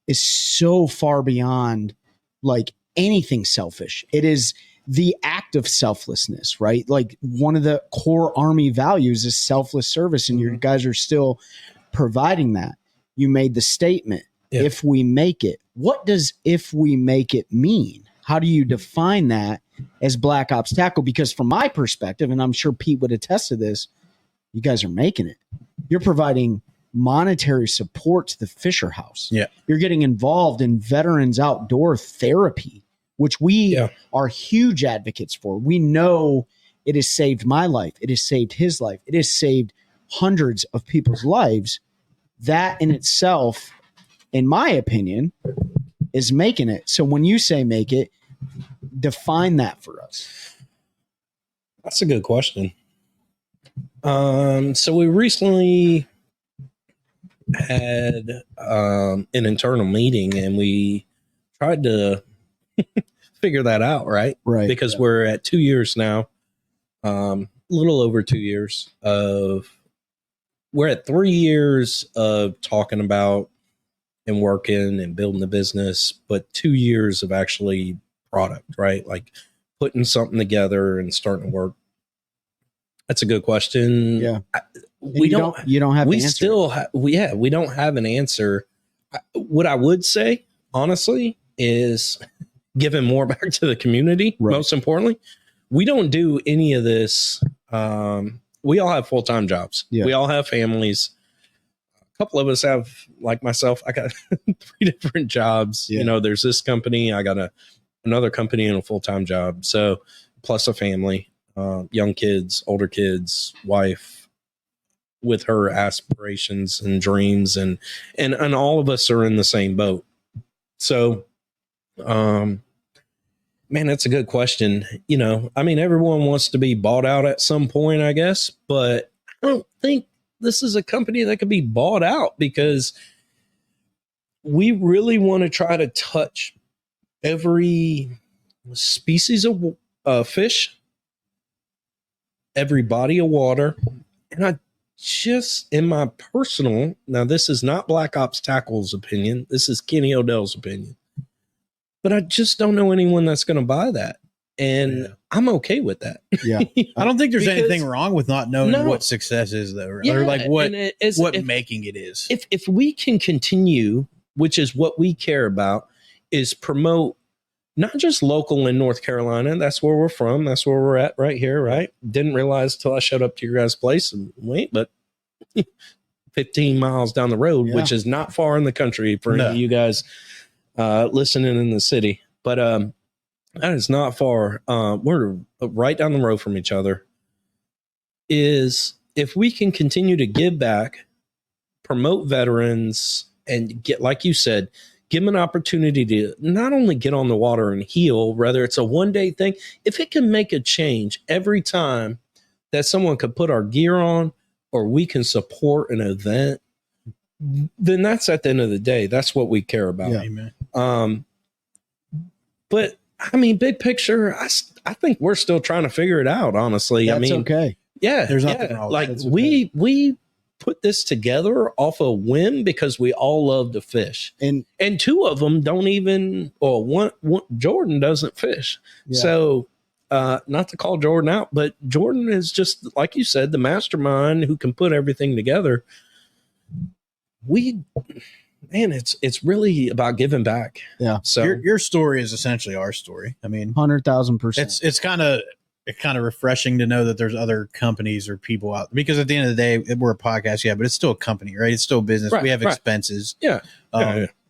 is so far beyond like anything selfish. It is the act of selflessness, right? Like one of the core Army values is selfless service, and you guys are still providing that. You made the statement, if we make it. What does if we make it mean? How do you define that as Black Ops Tackle? Because from my perspective, and I'm sure Pete would attest to this, you guys are making it. You're providing monetary support to the Fisher House. Yeah. You're getting involved in veterans outdoor therapy, which we are huge advocates for. We know it has saved my life. It has saved his life. It has saved hundreds of people's lives. That in itself, in my opinion, is making it. So when you say make it, define that for us. That's a good question. So we recently had an internal meeting, and we tried to figure that out, right? Because we're at 2 years now, a little over 2 years we're at 3 years of talking about and working and building the business, but 2 years of actually product, right? Like putting something together and starting to work. That's a good question. Yeah. We don't have an answer. We don't have an answer. What I would say, honestly, is giving more back to the community. Right. Most importantly, we don't do any of this. We all have full-time jobs. Yeah. We all have families. A couple of us have, like myself, I got 3 different jobs. Yeah. There's this company. I got another company and a full-time job. So plus a family, young kids, older kids, wife with her aspirations and dreams. And all of us are in the same boat. So, man, that's a good question. Everyone wants to be bought out at some point, I guess, but I don't think this is a company that could be bought out, because we really want to try to touch every species of fish, every body of water. And I just, in my personal, now this is not Black Ops Tackle's opinion, this is Kenney O'Dell's opinion, but I just don't know anyone that's going to buy that. And I'm okay with that. Yeah. I don't think there's anything wrong with not knowing what success is, though, or like what making it is. If we can continue, which is what we care about, is promote not just local in North Carolina. That's where we're from. That's where we're at right here, right? Didn't realize till I showed up to your guys' place and but 15 miles down the road, which is not far in the country for any of you guys listening in the city. But that is not far. We're right down the road from each other. Is if we can continue to give back, promote veterans, and get, like you said, give them an opportunity to not only get on the water and heal, whether it's a one-day thing, if it can make a change every time that someone could put our gear on, or we can support an event, then that's at the end of the day, that's what we care about. Yeah. But I mean, big picture, I think we're still trying to figure it out, honestly. That's I mean, okay. yeah, There's nothing wrong with like that. we put this together off a whim because we all love to fish, and two of them don't even, or one Jordan doesn't fish. Yeah. So not to call Jordan out, but Jordan is just, like you said, the mastermind who can put everything together. It's really about giving back. Yeah. So your story is essentially our story. I mean, 100,000%. It's kind of refreshing to know that there's other companies or people out, because at the end of the day, we're a podcast, yeah, but it's still a company, right? It's still business. Right, we have expenses. Yeah.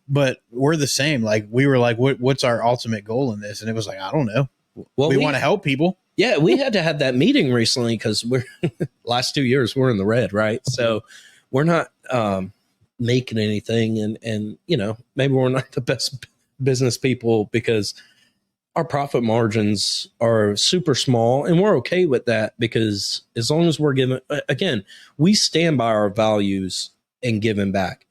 But we're the same. Like, we were like, what's our ultimate goal in this? And it was like, I don't know. Well, we want to help people. Yeah, we had to have that meeting recently because we're last 2 years we're in the red, right? So we're not making anything, and you know, maybe we're not the best business people because our profit margins are super small, and we're okay with that because as long as we're giving, again, we stand by our values and giving back.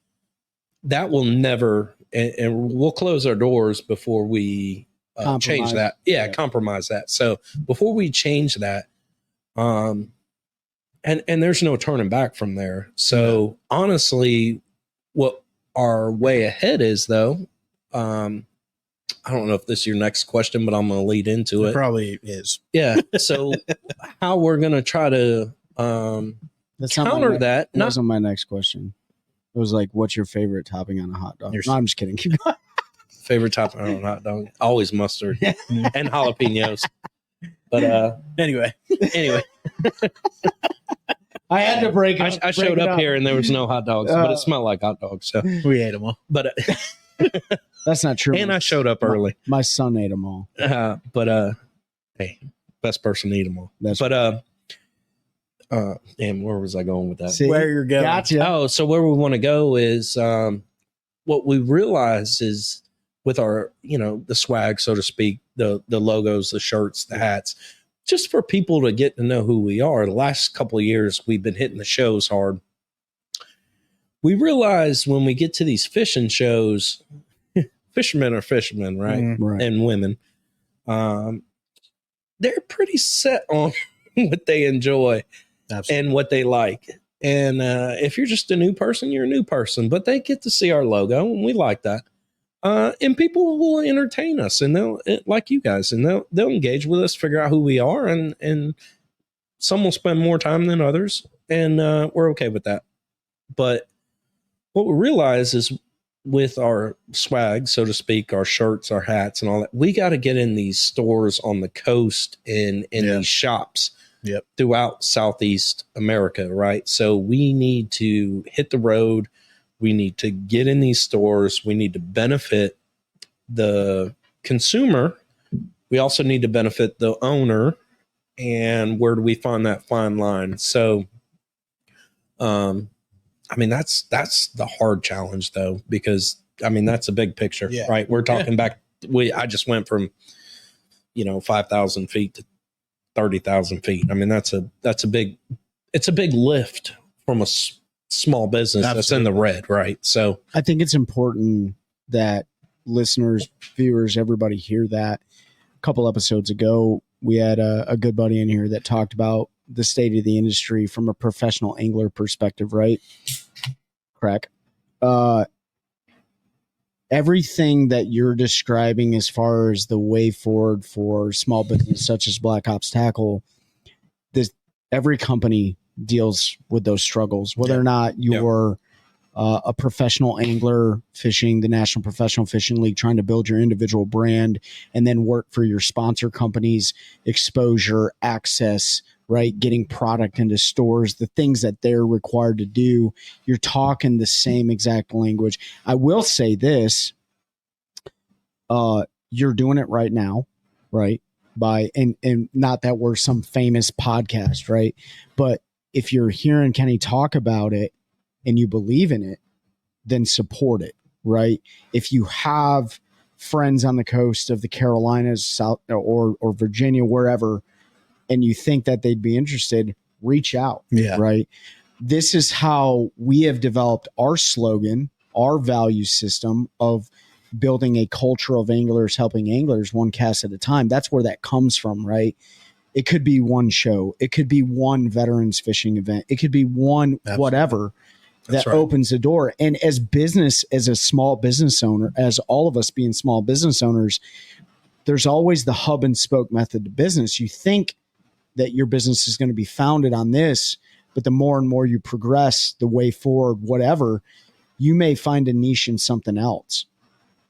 That will never, and we'll close our doors before we change that. Yeah, compromise that. So before we change that, and there's no turning back from there. So honestly, what our way ahead is, though, I don't know if this is your next question, but I'm going to lead into it. It probably is. Yeah. So how we're going to try to counter that. That wasn't my next question. It was like, what's your favorite topping on a hot dog? No, I'm just kidding. Favorite topping on a hot dog? Always mustard and jalapenos. But anyway. I had to break it. I showed up here and there was no hot dogs, but it smelled like hot dogs. So we ate them all. But that's not true. And I showed up early. My son ate them all. But hey, best person to eat them all. Damn, where was I going with that? See, where you're going. Gotcha. Oh, so where we want to go is what we realize is with our, you know, the swag, so to speak, the logos, the shirts, the hats, just for people to get to know who we are. The last couple of years, we've been hitting the shows hard. We realize when we get to these fishing shows, fishermen are fishermen, right? Right. And women, they're pretty set on what they enjoy. Absolutely. And what they like. And if you're just a new person, you're a new person, but they get to see our logo and we like that. And people will entertain us, and they'll, like you guys, and they'll engage with us, figure out who we are, and some will spend more time than others, and we're okay with that. But what we realize is with our swag, so to speak, our shirts, our hats, and all that, we got to get in these stores on the coast and in these shops throughout Southeast America, right? So we need to hit the road. We need to get in these stores. We need to benefit the consumer. We also need to benefit the owner. And where do we find that fine line? So, I mean, that's the hard challenge, though, because I mean, that's a big picture, right? We're talking back. I just went from, 5,000 feet to 30,000 feet. I mean, it's a big lift from a small business that's in the red, right? So I think it's important that listeners, viewers, everybody hear that. A couple episodes ago, we had a good buddy in here that talked about the state of the industry from a professional angler perspective, right? Correct. Everything that you're describing as far as the way forward for small business such as Black Ops Tackle, every company deals with those struggles, whether or not you're a professional angler fishing the National Professional Fishing League, trying to build your individual brand and then work for your sponsor companies, exposure, access, right? Getting product into stores, the things that they're required to do. You're talking the same exact language. I will say this, you're doing it right now, right? And not that we're some famous podcast, right? But if you're hearing Kenney talk about it and you believe in it, then support it, right? If you have friends on the coast of the Carolinas, South or Virginia, wherever, and you think that they'd be interested, reach out, right? this is how we have developed our slogan, our value system of building a culture of anglers helping anglers one cast at a time. That's where that comes from, right? It could be one show. It could be one veterans fishing event. It could be one whatever that opens the door. And as a small business owner, as all of us being small business owners, there's always the hub and spoke method to business. You think that your business is going to be founded on this, but the more and more you progress the way forward, whatever, you may find a niche in something else,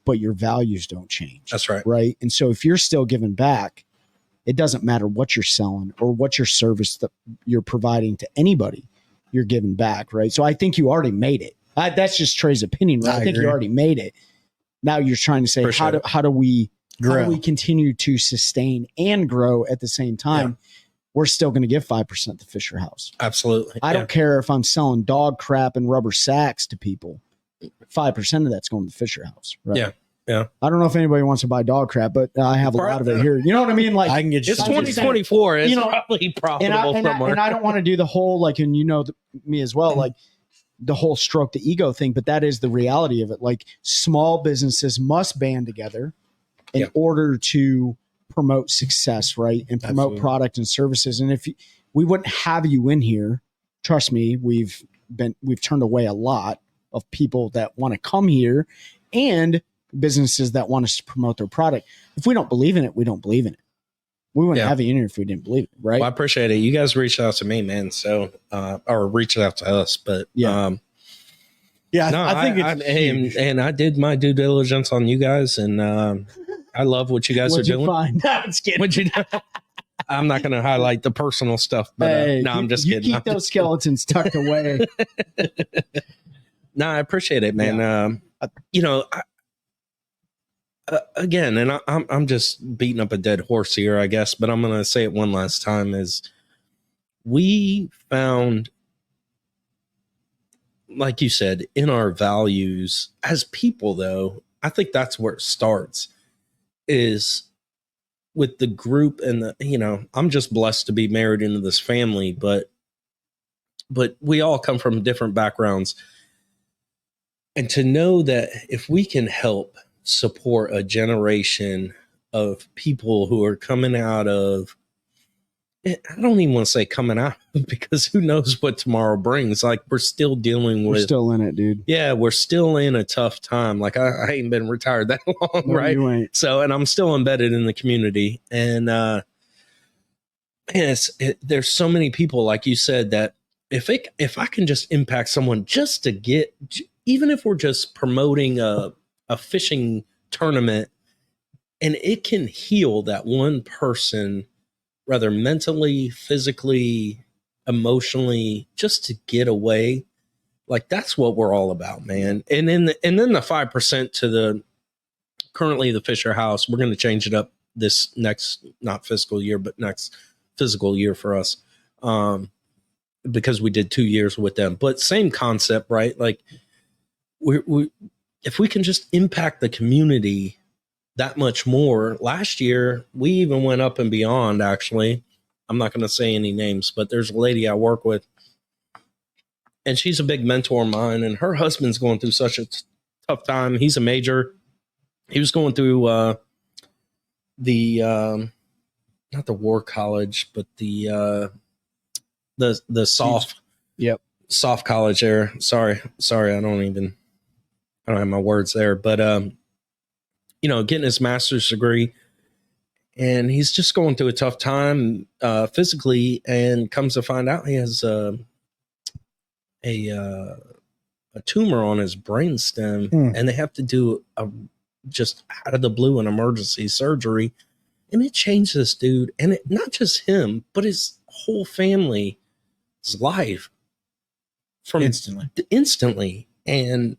but your values don't change. That's right. Right. And so if you're still giving back, it doesn't matter what you're selling or what your service that you're providing to anybody, you're giving back. Right. So I think you already made it. That's just Trey's opinion. Right? I think you already made it. Now you're trying to say, how do we continue to sustain and grow at the same time? Yeah. We're still going to give 5% to Fisher House. Absolutely. I don't care if I'm selling dog crap and rubber sacks to people. 5% of that's going to Fisher House. Right. Yeah. Yeah. I don't know if anybody wants to buy dog crap, but I have a lot of it here. You know what I mean? Like, I can get you. It's 2024. It's probably profitable somewhere. And I don't want to do the whole, like, and me as well, like the whole stroke the ego thing, but that is the reality of it. Like, small businesses must band together in order to promote success, right? And promote product and services. And if we wouldn't have you in here, trust me, we've turned away a lot of people that want to come here and businesses that want us to promote their product. If we don't believe in it, we don't believe in it. We wouldn't have you in here if we didn't believe it, right? Well, I appreciate it. You guys reached out to me, man. So, or reached out to us, but I think it's and I did my due diligence on you guys, and I love what you guys are doing. I'm not going to highlight the personal stuff, but I'm just kidding. You keep those skeletons tucked away. No, I appreciate it, man. Again, and I'm just beating up a dead horse here, I guess, but I'm going to say it one last time, is we found, like you said, in our values as people, though, I think that's where it starts, is with the group and I'm just blessed to be married into this family, but we all come from different backgrounds. And to know that if we can help support a generation of people who are coming out of, I don't even want to say coming out, because who knows what tomorrow brings. Like, we're still dealing with. We're still in it, dude. Yeah, we're still in a tough time. Like, I ain't been retired that long, no, right? You ain't. So, and I'm still embedded in the community. And there's so many people, like you said, that if I can just impact someone just to get, even if we're just promoting a fishing tournament, and it can heal that one person, whether mentally, physically, emotionally, just to get away. Like, that's what we're all about, man. And then the 5% to currently the Fisher House, we're going to change it up this next, not fiscal year, but next physical year for us. Because we did 2 years with them, but same concept, right? Like, we if we can just impact the community that much more. Last year, we even went up and beyond, actually. I'm not going to say any names, but there's a lady I work with, and she's a big mentor of mine, and her husband's going through such a tough time. He's a major. He was going through not the war college, but the soft college there. Sorry. I don't have my words there, but getting his master's degree, and he's just going through a tough time physically, and comes to find out he has a tumor on his brainstem, and they have to do just out of the blue an emergency surgery, and it changed this dude, and not just him, but his whole family's life from instantly. And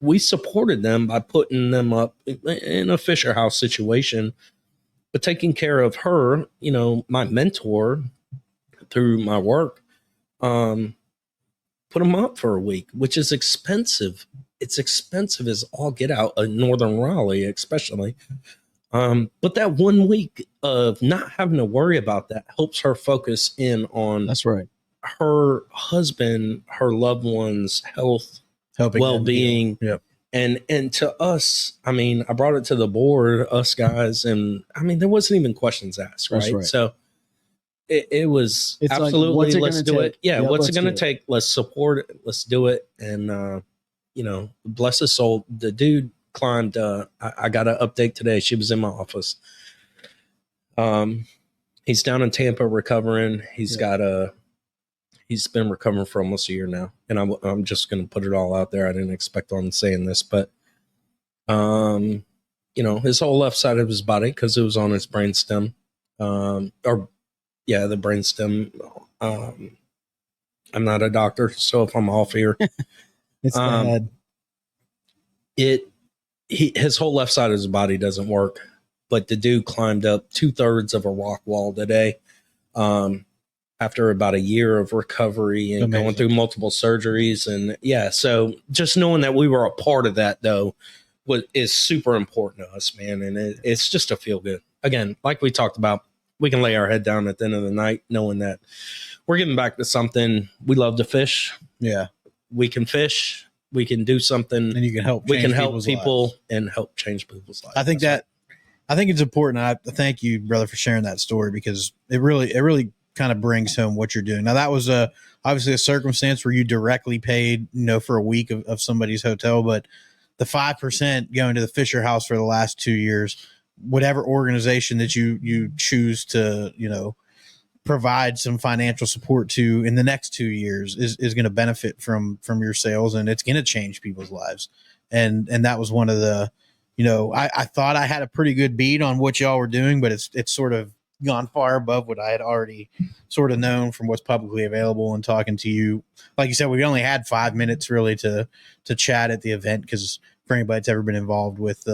we supported them by putting them up in a Fisher House situation, but taking care of her, my mentor through my work, put them up for a week, which is expensive. It's expensive as all get out in Northern Raleigh, especially. But that 1 week of not having to worry about that helps her focus in on that's right. her husband, her loved ones' health, Helping well-being. Yep. And to us, I mean, I brought it to the board, us guys, and I mean, there wasn't even questions asked, right? So it was absolutely, like, let's do it. Yeah, what's it going to take? Let's support it. Let's do it. And, bless his soul. The dude climbed, I got an update today. She was in my office. He's down in Tampa recovering. He's been recovering for almost a year now. And I'm just going to put it all out there. I didn't expect on saying this, but, his whole left side of his body, because it was on his brainstem, the brainstem. I'm not a doctor, so if I'm off here, it's bad. His whole left side of his body doesn't work, but the dude climbed up 2/3 of a rock wall today. After about a year of recovery and going through multiple surgeries. And so just knowing that we were a part of that, though, is super important to us, man. And it's just a feel good. Again, like we talked about, we can lay our head down at the end of the night knowing that we're getting back to something. We love to fish. Yeah. We can fish. We can do something. And you can help. We can help people lives. And help change people's lives. I think it's important. I thank you, brother, for sharing that story, because it really kind of brings home what you're doing. Now, that was obviously a circumstance where you directly paid, for a week of somebody's hotel, but the 5% going to the Fisher House for the last 2 years, whatever organization that you choose to, provide some financial support to in the next 2 years is going to benefit from your sales, and it's going to change people's lives. And that was one of the, I thought I had a pretty good beat on what y'all were doing, but it's sort of gone far above what I had already sort of known from what's publicly available. And talking to you, like you said, we only had 5 minutes really to chat at the event, because for anybody that's ever been involved with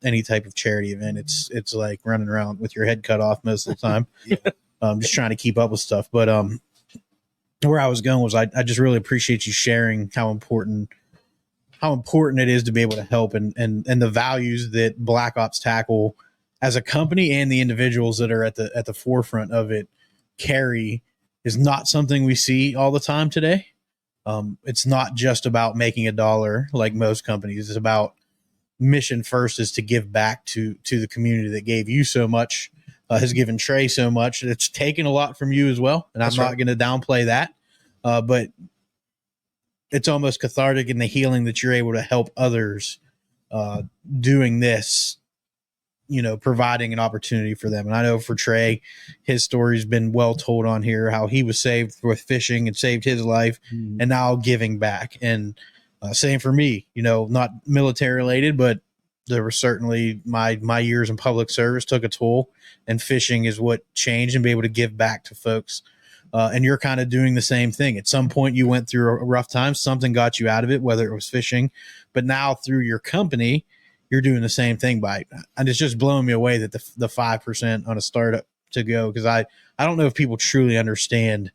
any type of charity event, it's like running around with your head cut off most of the time. Just trying to keep up with stuff. But where I was going was I just really appreciate you sharing how important it is to be able to help, and the values that Black Ops Tackle as a company and the individuals that are at the forefront of it carry is not something we see all the time today. It's not just about making a dollar like most companies. It's about mission first, is to give back to the community that gave you so much, has given Trey so much. It's taken a lot from you as well. And I'm not going to downplay that. But it's almost cathartic in the healing that you're able to help others doing this, providing an opportunity for them. And I know for Trey, his story's been well told on here, how he was saved with fishing and saved his life, and now giving back. And same for me, not military related, but there were certainly my years in public service took a toll, and fishing is what changed, and be able to give back to folks. And you're kind of doing the same thing. At some point you went through a rough time, something got you out of it, whether it was fishing, but now through your company, you're doing the same thing and it's just blowing me away that the 5% on a startup to go. Cause I don't know if people truly understand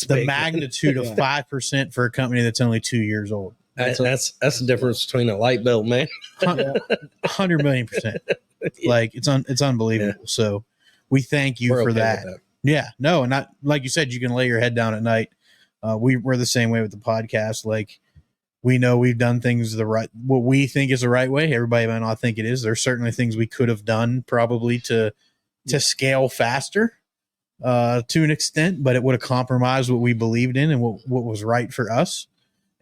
the magnitude of 5% for a company that's only 2 years old. That's the difference between a light bill, man. 100 million%. Like it's unbelievable. Yeah. So we thank you for that. Yeah, no. And not, like you said, you can lay your head down at night. We're the same way with the podcast. Like, we know we've done things what we think is the right way. Everybody might not think it is. There's certainly things we could have done probably to scale faster to an extent, but it would have compromised what we believed in and what was right for us.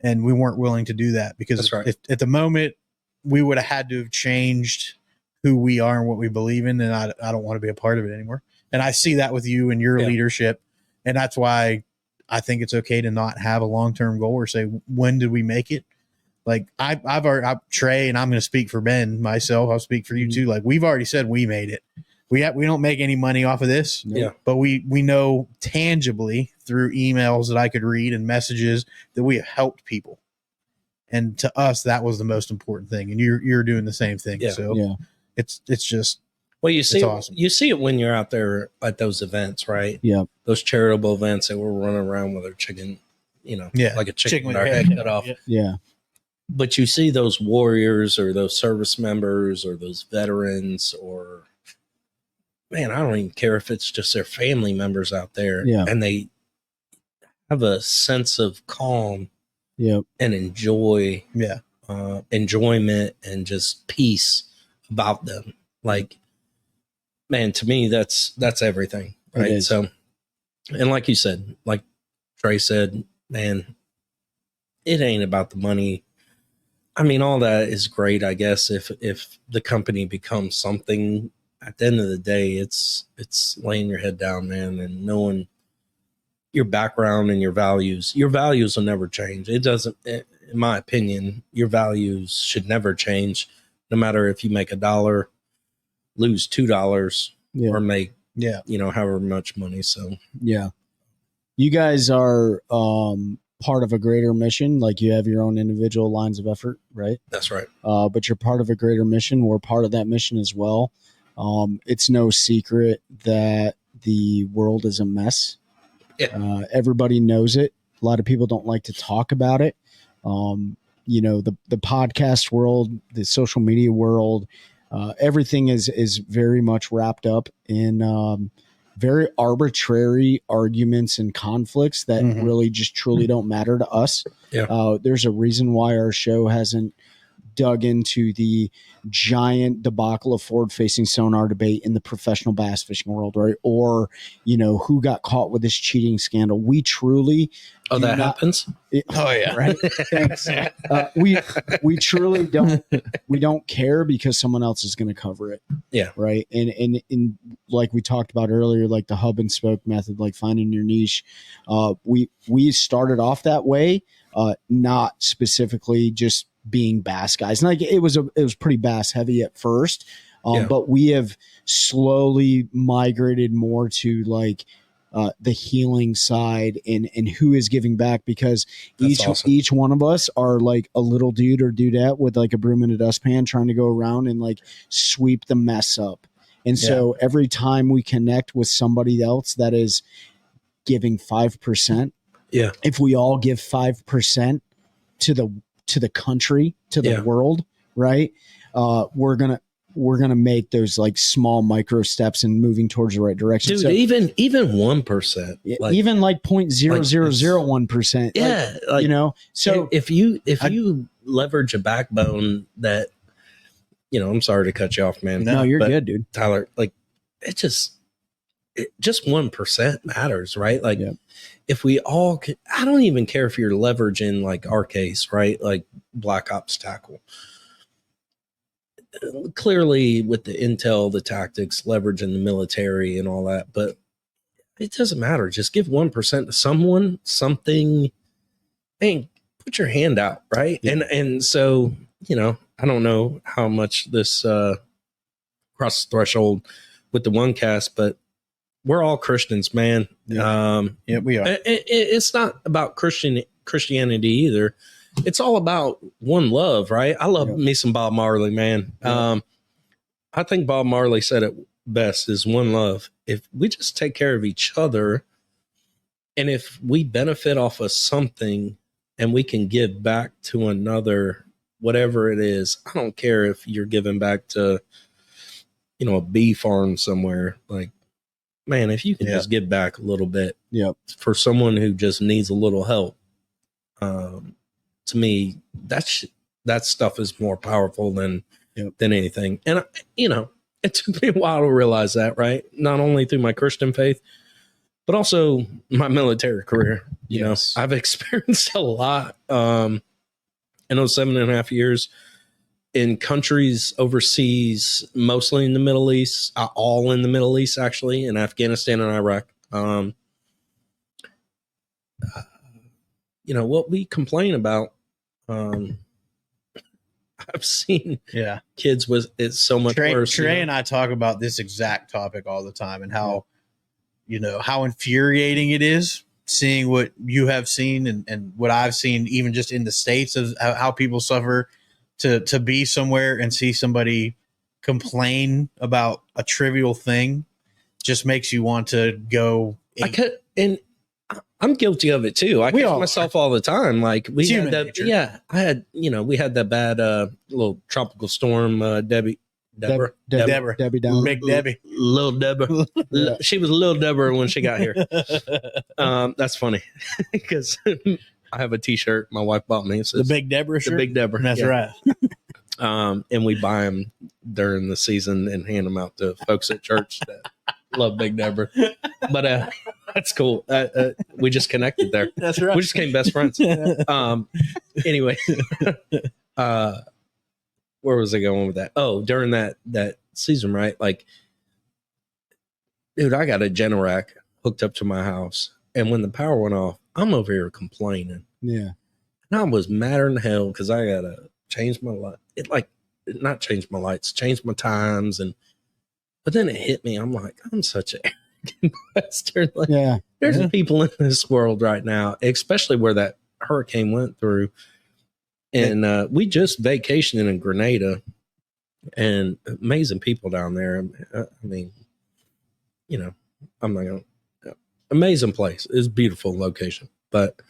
And we weren't willing to do that, because at the moment we would have had to have changed who we are and what we believe in. And I don't want to be a part of it anymore. And I see that with you and your leadership. And that's why I think it's okay to not have a long-term goal or say, when did we make it? Like I've already, Trey, and I'm going to speak for Ben, myself. I'll speak for you too. Like, we've already said we made it. We don't make any money off of this, but we know tangibly through emails that I could read and messages that we have helped people. And to us, that was the most important thing. And you're doing the same thing. Yeah. So it's just, well, you see, awesome. You see it when you're out there at those events, right? Yeah. Those charitable events that we're running around with our chicken, like a chicken with our head cut off. Yeah. But you see those warriors or those service members or those veterans, or, man, I don't even care if it's just their family members out there. Yeah. And have a sense of calm and enjoyment and just peace about them. Like, man, to me, that's everything. Right. So, and like you said, like Trey said, man, it ain't about the money. I mean, all that is great, I guess, if the company becomes something. At the end of the day, it's laying your head down, man, and knowing your background and your values. Your values will never change. It doesn't, in my opinion, your values should never change, no matter if you make $1, lose $2, or make, however much money. So, you guys are part of a greater mission. Like, you have your own individual lines of effort, right? That's right. But you're part of a greater mission. We're part of that mission as well. It's no secret that the world is a mess. Yeah. Everybody knows it. A lot of people don't like to talk about it. The podcast world, the social media world, everything is very much wrapped up in very arbitrary arguments and conflicts that really just truly don't matter to us. Yeah. There's a reason why our show hasn't dug into the giant debacle of forward-facing sonar debate in the professional bass fishing world, right? Or, who got caught with this cheating scandal. We truly happens. Right. Thanks. We truly don't care because someone else is going to cover it. Yeah. Right. And like we talked about earlier, like the hub and spoke method, like finding your niche. We started off that way, not specifically just being bass guys. And like it was pretty bass heavy at first. But we have slowly migrated more to like the healing side and who is giving back, because each one of us are like a little dude or dudette with like a broom and a dustpan trying to go around and like sweep the mess up. And so every time we connect with somebody else that is giving 5%, if we all give 5% to the country, to the world, right? We're gonna make those like small micro steps and moving towards the right direction. Dude, so, even 1%, even like 0.0001%. Yeah, so if you leverage a backbone that, I'm sorry to cut you off, man. No, you're good, dude. Tyler, like just 1% matters, right? Like if we all could, I don't even care if you're leveraging like our case, right? Like Black Ops tackle. Clearly with the intel, the tactics, leveraging the military and all that, but it doesn't matter. Just give 1% to someone, something, and put your hand out, right? Yeah. And so, I don't know how much this cross the threshold with the OneCast, but we're all Christians, man. Yeah, we are. It's not about Christianity either. It's all about one love, right? I love me some Bob Marley, man. Yeah. I think Bob Marley said it best, is one love. If we just take care of each other, and if we benefit off of something and we can give back to another, whatever it is, I don't care if you're giving back to, a bee farm somewhere. Like, man, if you can just give back a little bit for someone who just needs a little help, to me, that stuff is more powerful than anything. And, it took me a while to realize that, right? Not only through my Christian faith, but also my military career. I've experienced a lot in those 7.5 years in countries overseas, mostly in the Middle East, all in the Middle East, actually, in Afghanistan and Iraq. What we complain about, I've seen kids with it's so much worse. Trey and I talk about this exact topic all the time, and how, how infuriating it is seeing what you have seen and what I've seen, even just in the States, of how people suffer to be somewhere and see somebody complain about a trivial thing. Just makes you want to go. I'm guilty of it too. I catch myself all the time. Like we had that, we had that bad little tropical storm, Debbie. Deborah. Debbie Downer. Big Debbie. Little Deborah. Yeah. She was little Deborah when she got here. That's funny because I have a T-shirt my wife bought me. It says, The Big Deborah shirt? The Big Deborah. That's right. And we buy them during the season and hand them out to folks at church that love Big Deborah. But that's cool. We just connected there. That's right. We just became best friends. Anyway, where was I going with that? Oh, during that season, right? Like, dude, I got a Generac hooked up to my house, and when the power went off, I'm over here complaining. Yeah. And I was madder than hell because I gotta change my light. Not change my lights, change my times, but then it hit me. I'm like, I'm such an arrogant bastard. Like, Yeah. there's people in this world right now, especially where that hurricane went through. And we just vacationed in Grenada, and amazing people down there. I mean, you know, I'm not going to, amazing place. It's a beautiful location, but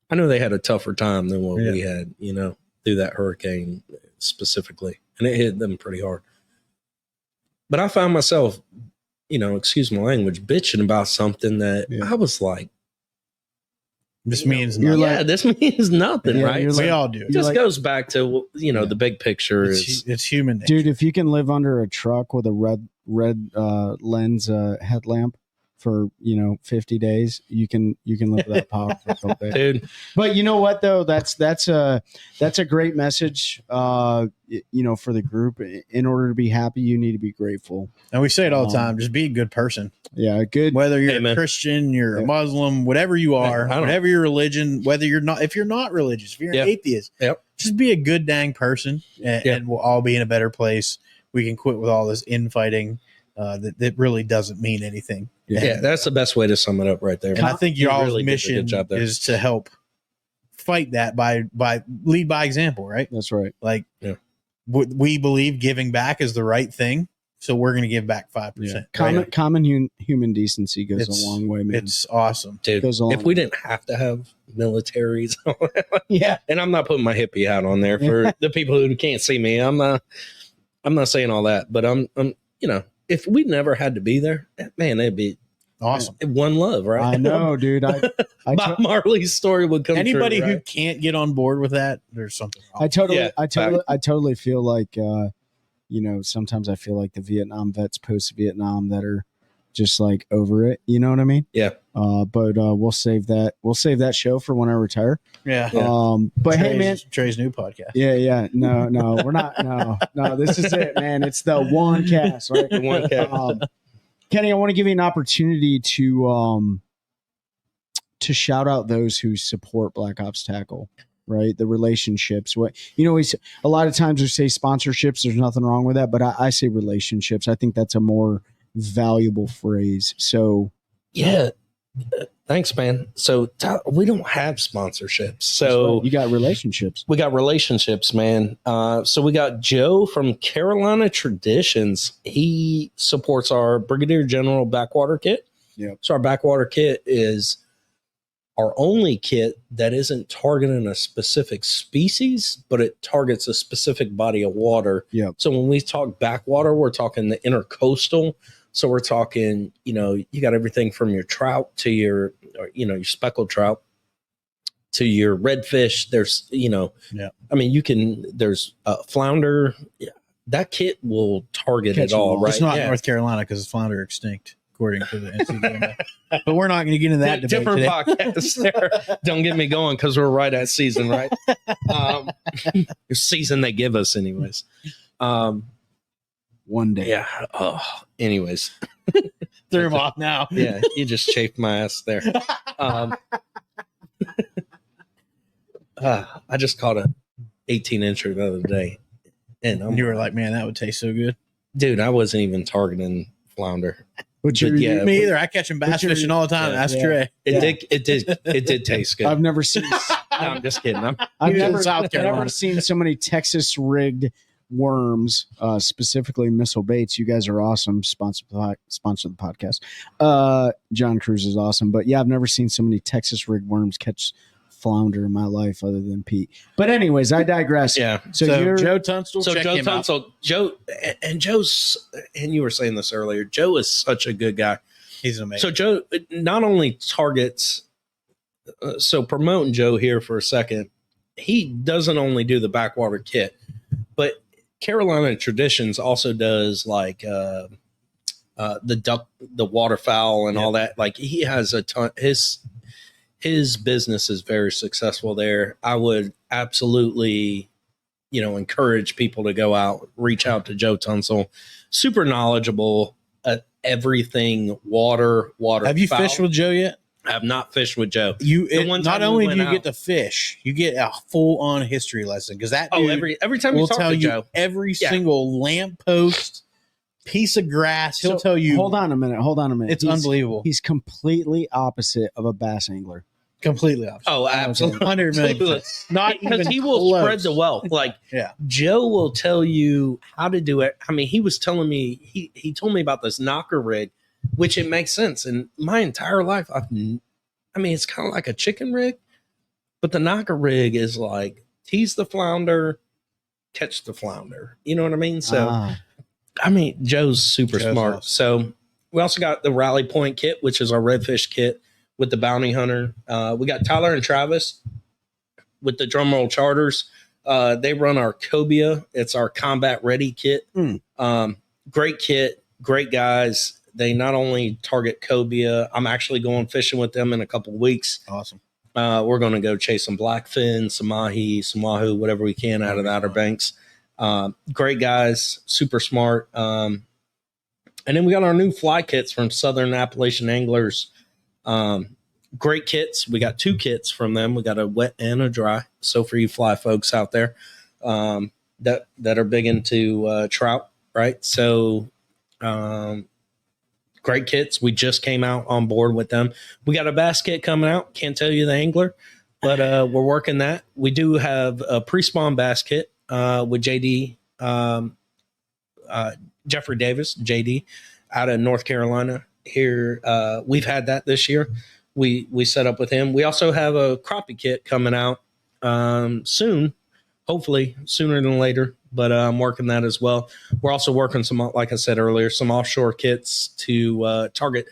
I know they had a tougher time than what we had, you know, through that hurricane specifically. And it hit them pretty hard. But I found myself, you know, excuse my language, bitching about something that I was like, this means nothing. nothing. This means nothing, right? We all do. It just goes back to, you know, the big picture It's human nature. Dude, if you can live under a truck with a red lens headlamp for, you know, 50 days, you can live without power for a couple days. Dude. But you know what though? That's a great message you know, for the group. In order to be happy, you need to be grateful. And we say it all the time, just be a good person. Yeah, good. Whether you're a Christian, you're a Muslim, whatever you are, whatever your religion, whether you're not, if you're not religious, if you're an atheist, just be a good dang person, and we'll all be in a better place. We can quit with all this infighting that really doesn't mean anything. Yeah, that's the best way to sum it up right there. And I think your really mission is to help fight that by lead by example, right? That's right. Like, we believe giving back is the right thing, so we're going to give back 5%. Common human decency goes a long way, man. It's awesome, dude. If we didn't have to have militaries, and I'm not putting my hippie hat on there for the people who can't see me. I'm not saying all that, but I'm you know, if we never had to be there, man, it'd be awesome. One love, right? I know, dude. Bob Marley's story would come. Anybody true, who can't get on board with that, there's something wrong. I totally feel like, you know, sometimes I feel like the Vietnam vets post Vietnam that are just like over it. You know what I mean? Yeah. But we'll save that. We'll save that show for when I retire. Yeah. But hey, man, Trey's new podcast. Yeah. No, we're not. No. This is it, man. It's the OneCast, right? The OneCast. Kenny, I want to give you an opportunity to shout out those who support Black Ops Tackle, right? The relationships. What, you know, a lot of times we say sponsorships. There's nothing wrong with that, but I say relationships. I think that's a more valuable phrase. So, yeah. Thanks, man. So we don't have sponsorships. So you got relationships. We got relationships, man. So we got Joe from Carolina Traditions. He supports our Brigadier General backwater kit. Yeah. So our backwater kit is our only kit that isn't targeting a specific species, but it targets a specific body of water. Yeah. So when we talk backwater, we're talking the intercoastal. So we're talking, you know, you got everything from your trout to your, you know, your speckled trout to your redfish. There's, you know, I mean, there's flounder. Yeah, that kit will target it all, right? It's not North Carolina because flounder extinct, according to the NCAA. But we're not going to get into that debate different today. podcast there. Don't get me going because we're right at season, right? Season they give us anyways. One day. Yeah. Oh, anyways. Threw him off now. Yeah. You just chafed my ass there. I just caught a 18-incher the other day. And you were like, man, that would taste so good. Dude, I wasn't even targeting flounder. Me either. I catch him bass fishing all the time. That's Trey. It did taste good. I've never seen. No, I'm just kidding. I've never seen so many Texas rigged worms, specifically missile baits. You guys are awesome. Sponsor the podcast. John Cruz is awesome, but yeah, I've never seen so many Texas rigged worms catch flounder in my life other than Pete. But anyways, I digress. Yeah. So you're Joe Tunstall. So check Joe him out. Tunstall, Joe's, and you were saying this earlier, Joe is such a good guy. He's amazing. So Joe not only targets, so promoting Joe here for a second, he doesn't only do the backwater kit, but Carolina Traditions also does like the duck, the waterfowl and all that. Like he has a ton, his business is very successful there. I would absolutely, encourage people to go out, reach out to Joe Tunstall, super knowledgeable at everything water. Have you fowl. fished with Joe yet? I have not fished with Joe. Not only do you get to fish, you get a full on history lesson because that dude every time will you talk tell to you Joe, every single lamppost, piece of grass. He'll tell you. Hold on a minute. It's unbelievable. He's completely opposite of a bass angler. Completely opposite. Oh, absolutely. 100 million. Not Because even he will close. spread the wealth. Like Joe will tell you how to do it. I mean, he was telling me, he told me about this knocker rig, which it makes sense. And my entire life, it's kind of like a chicken rig, but the knocker rig is like tease the flounder, catch the flounder. You know what I mean? So, Joe's super smart. Awesome. So we also got the Rally Point kit, which is our redfish kit with the bounty hunter. We got Tyler and Travis with the drumroll charters. They run our cobia. It's our combat ready kit. Great kit, great guys. They not only target cobia. I'm actually going fishing with them in a couple of weeks. Awesome. We're going to go chase some blackfin, some mahi, some wahoo, whatever we can out of the Outer Banks. Great guys, super smart. And then we got our new fly kits from Southern Appalachian Anglers. Great kits. We got 2 kits from them. We got a wet and a dry. So for you fly folks out there that are big into trout, right? So great kits. We just came out on board with them. We got a bass kit coming out. Can't tell you the angler, but we're working that. We do have a pre-spawn bass kit with JD, Jeffrey Davis, JD, out of North Carolina. Here, we've had that this year. We set up with him. We also have a crappie kit coming out soon, hopefully sooner than later, but I'm working that as well. We're also working some, like I said earlier, some offshore kits to target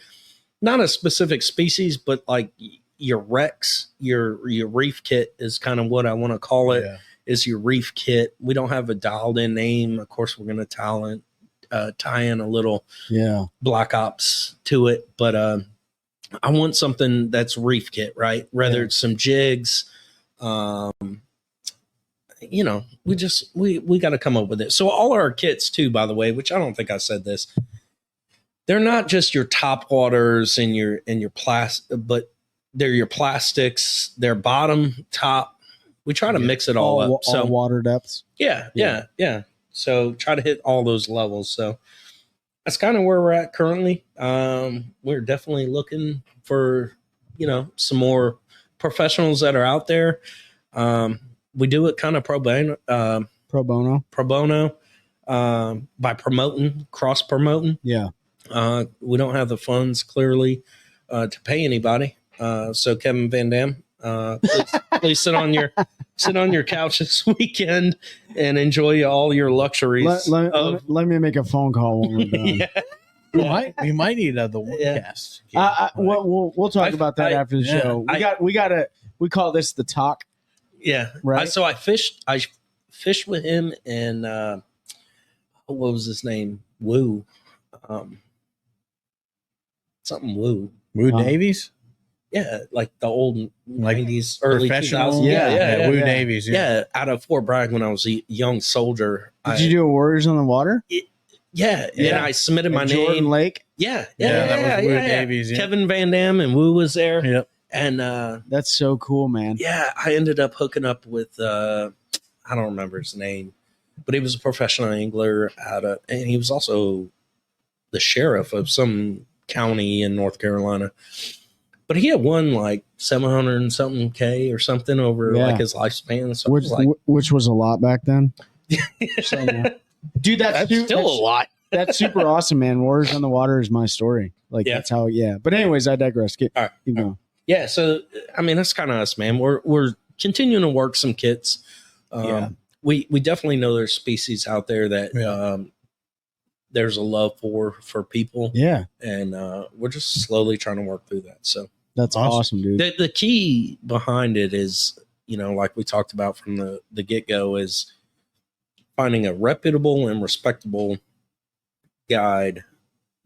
not a specific species, but like your Rex, your reef kit is kind of what I want to call it. Is your reef kit. We don't have a dialed in name. Of course, we're going to tie in a little Black Ops to it, but I want something that's reef kit, right? Whether it's some jigs, we got to come up with it. So all our kits too, by the way, which I don't think I said this, they're not just your top waters and your plastic, but they're your plastics, their bottom, top. We try to mix it all up. So all water depths. Yeah. So try to hit all those levels. So that's kind of where we're at currently. We're definitely looking for, some more professionals that are out there. We do it kind of pro bono, by cross promoting. Yeah. We don't have the funds clearly to pay anybody. So Kevin Van Dam, please sit on your couch this weekend and enjoy all your luxuries. Let me make a phone call when we're done. We might need the OneCast. We'll talk about that after the show. We call this the talk. Yeah. Right. So I fished with him and what was his name? Woo. Something Woo. Woo Davies? Yeah, like the old 90s, early 2000s. Yeah, Woo Davies. Yeah, out of Fort Bragg when I was a young soldier. Did you do a Warriors on the Water? Yeah. And I submitted my name. Jordan Lake? Yeah. That was Woo Davies. Yeah. Kevin Van Dam and Woo was there. Yep. And that's so cool, man. Yeah, I ended up hooking up with I don't remember his name, but he was a professional angler and he was also the sheriff of some county in North Carolina. But he had won like 700 and something K or something over like his lifespan. So which was a lot back then. Dude, that's still a lot. That's super awesome, man. Warriors on the Water is my story. Like that's how. Yeah. But anyways, I digress. Keep going. Yeah. So, I mean, that's kind of us, man. We're continuing to work some kits. We definitely know there's species out there that there's a love for people. Yeah. And we're just slowly trying to work through that. So that's awesome, dude. The key behind it is, like we talked about from the get-go, is finding a reputable and respectable guide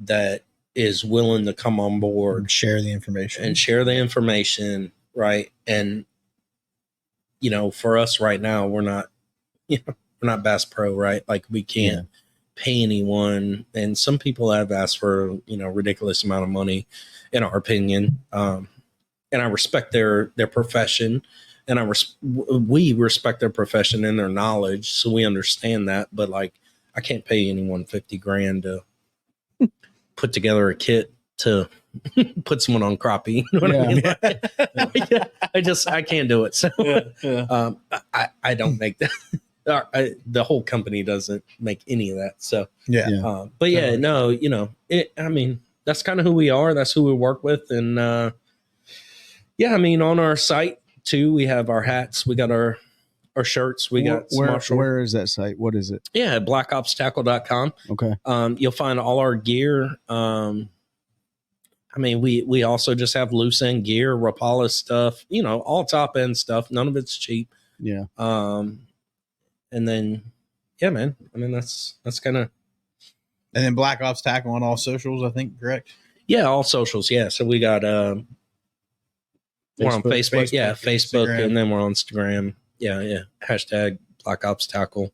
that is willing to come on board and share the information. Right. And for us right now, we're not Bass Pro, right? Like we can't pay anyone, and some people have asked for ridiculous amount of money, in our opinion. And I respect their profession, and we respect their profession and their knowledge, so we understand that. But like, I can't pay anyone $50,000 to put together a kit to put someone on crappie. You know what I mean? I can't do it. So I don't make that. The whole company doesn't make any of that. So but I mean, that's kind of who we are. That's who we work with. And I mean, on our site too, we have our hats, we got our shirts, we got where is that site? What is it? Yeah, blackopstackle.com. Okay. You'll find all our gear. I mean, we also just have loose end gear, Rapala stuff, all top end stuff. None of it's cheap. Yeah. And then, man, I mean, that's kind of. And then Black Ops Tackle on all socials, I think, correct? Yeah, all socials. Yeah. So we got, we're on Facebook. Yeah, Facebook. Instagram. And then we're on Instagram. Yeah. Hashtag Black Ops Tackle.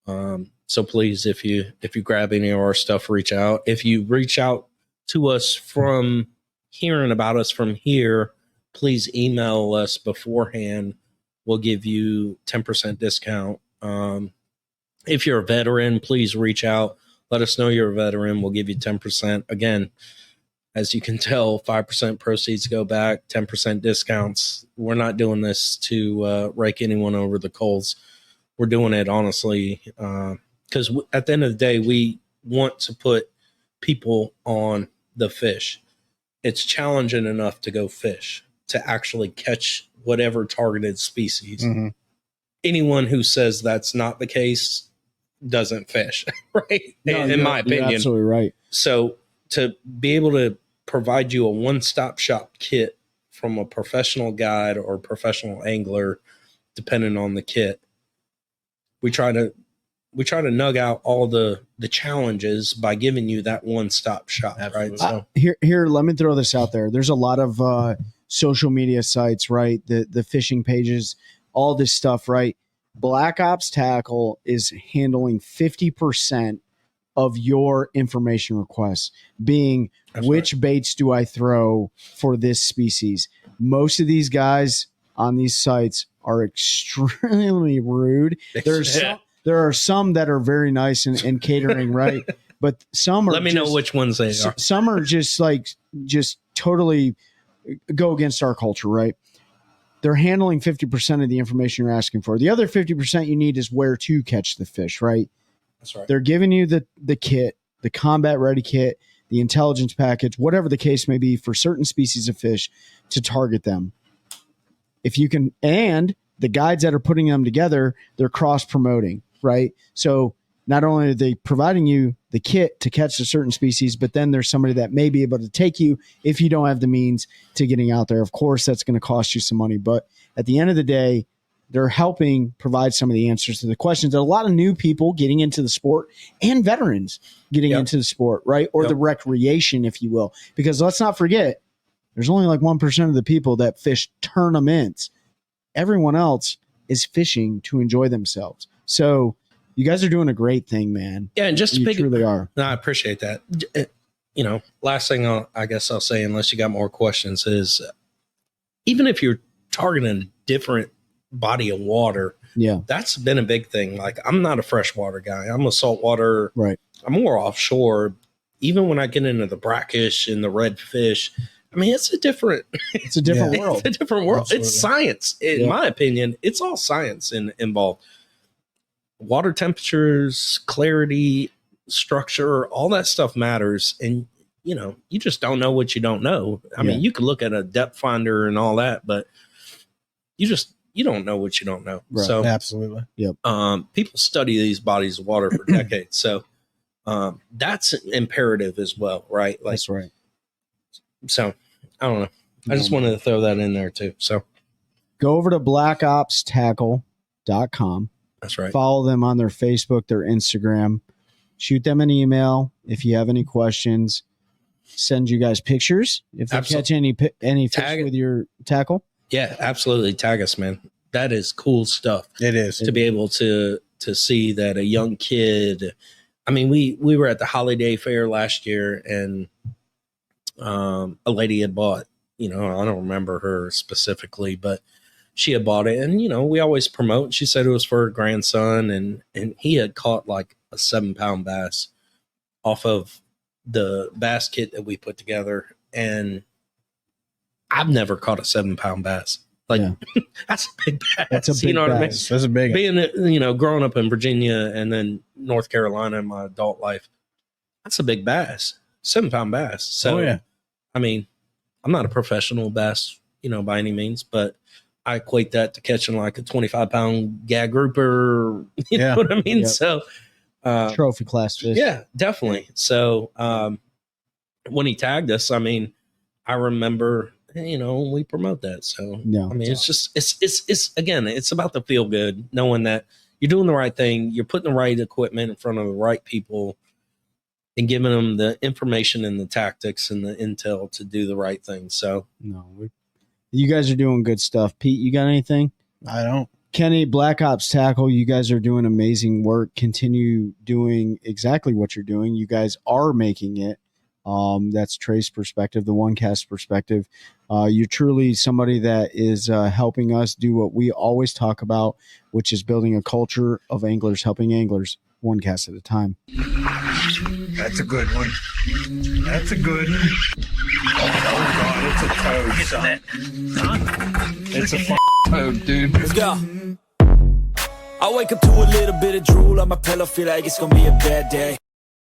So please, if you grab any of our stuff, reach out. If you reach out to us from hearing about us from here, please email us beforehand. We'll give you 10% discount. If you're a veteran, please reach out. Let us know you're a veteran. We'll give you 10%. Again, as you can tell, 5% proceeds go back, 10% discounts. We're not doing this to rake anyone over the coals. We're doing it honestly because at the end of the day, we want to put people on the fish. It's challenging enough to go fish, to actually catch whatever targeted species. Mm-hmm. Anyone who says that's not the case doesn't fish, right? No, in my opinion. You're absolutely right. So to be able to provide you a one-stop shop kit from a professional guide or professional angler, depending on the kit, we try to nug out all the challenges by giving you that one-stop shop. Absolutely. Right? So here, let me throw this out there. There's a lot of social media sites, right? The fishing pages, all this stuff, right? Black Ops Tackle is handling 50% of your information requests, being That's which right. baits do I throw for this species? Most of these guys on these sites are extremely rude. There are some that are very nice and catering, right? But some are. Let me know which ones they are. Some are just totally go against our culture, right? They're handling 50% of the information you're asking for. The other 50% you need is where to catch the fish, right? That's right. They're giving you the kit, the combat ready kit, the intelligence package, whatever the case may be for certain species of fish to target them. If you can, and the guides that are putting them together, they're cross promoting, right? So not only are they providing you the kit to catch a certain species, but then there's somebody that may be able to take you if you don't have the means to getting out there. Of course, that's going to cost you some money, but at the end of the day, they're helping provide some of the answers to the questions that a lot of new people getting into the sport and veterans getting into the sport, right? Or the recreation, if you will, because let's not forget, there's only like 1% of the people that fish tournaments. Everyone else is fishing to enjoy themselves. So you guys are doing a great thing, man. Yeah, and just you truly are. No, I appreciate that. Last thing I guess I'll say, unless you got more questions, is even if you're targeting a different body of water, that's been a big thing. Like, I'm not a freshwater guy. I'm a saltwater. Right. I'm more offshore. Even when I get into the brackish and the redfish, I mean, it's a different world. It's a different world. Absolutely. It's science. In my opinion, it's all science involved. Water temperatures, clarity, structure, all that stuff matters. And you just don't know what you don't know. I mean, you could look at a depth finder and all that, but you don't know what you don't know. Right. So Absolutely. Yep. People study these bodies of water for decades. So that's imperative as well, right? Like, That's right. So I don't know. I just wanted to throw that in there too. So go over to blackopstackle.com. That's right. Follow them on their Facebook, their Instagram. Shoot them an email if you have any questions. Send you guys pictures if they catch any fish with your tackle. Yeah, absolutely. Tag us, man. That is cool stuff. It is. To be able to see that a young kid. I mean, we were at the holiday fair last year, and a lady had bought, I don't remember her specifically, but she had bought it, and we always promote. She said it was for her grandson, and he had caught like a 7-pound bass off of the bass kit that we put together, and I've never caught a 7-pound bass. Like, that's a big bass. That's a big what I mean? bass. That's a big one. Being, growing up in Virginia and then North Carolina in my adult life, that's a big bass, 7-pound bass. So, I mean, I'm not a professional bass, by any means, but I equate that to catching like a 25-pound gag grouper. You know what I mean? Yep. So, trophy class fish. Yeah, definitely. So, when he tagged us, I mean, I remember, we promote that. So, I mean, it's just, it's again, it's about the feel good, knowing that you're doing the right thing. You're putting the right equipment in front of the right people and giving them the information and the tactics and the intel to do the right thing. So, you guys are doing good stuff. Pete, you got anything? I don't. Kenney, Black Ops Tackle, you guys are doing amazing work. Continue doing exactly what you're doing. You guys are making it. That's Trey's perspective, the OneCast perspective. You're truly somebody that is helping us do what we always talk about, which is building a culture of anglers, helping anglers, OneCast at a time. That's a good one. That's a good one. Oh, God, it's a toad, son. It's a toad, dude. Let's go. I wake up to a little bit of drool on my pillow, feel like it's gonna be a bad day.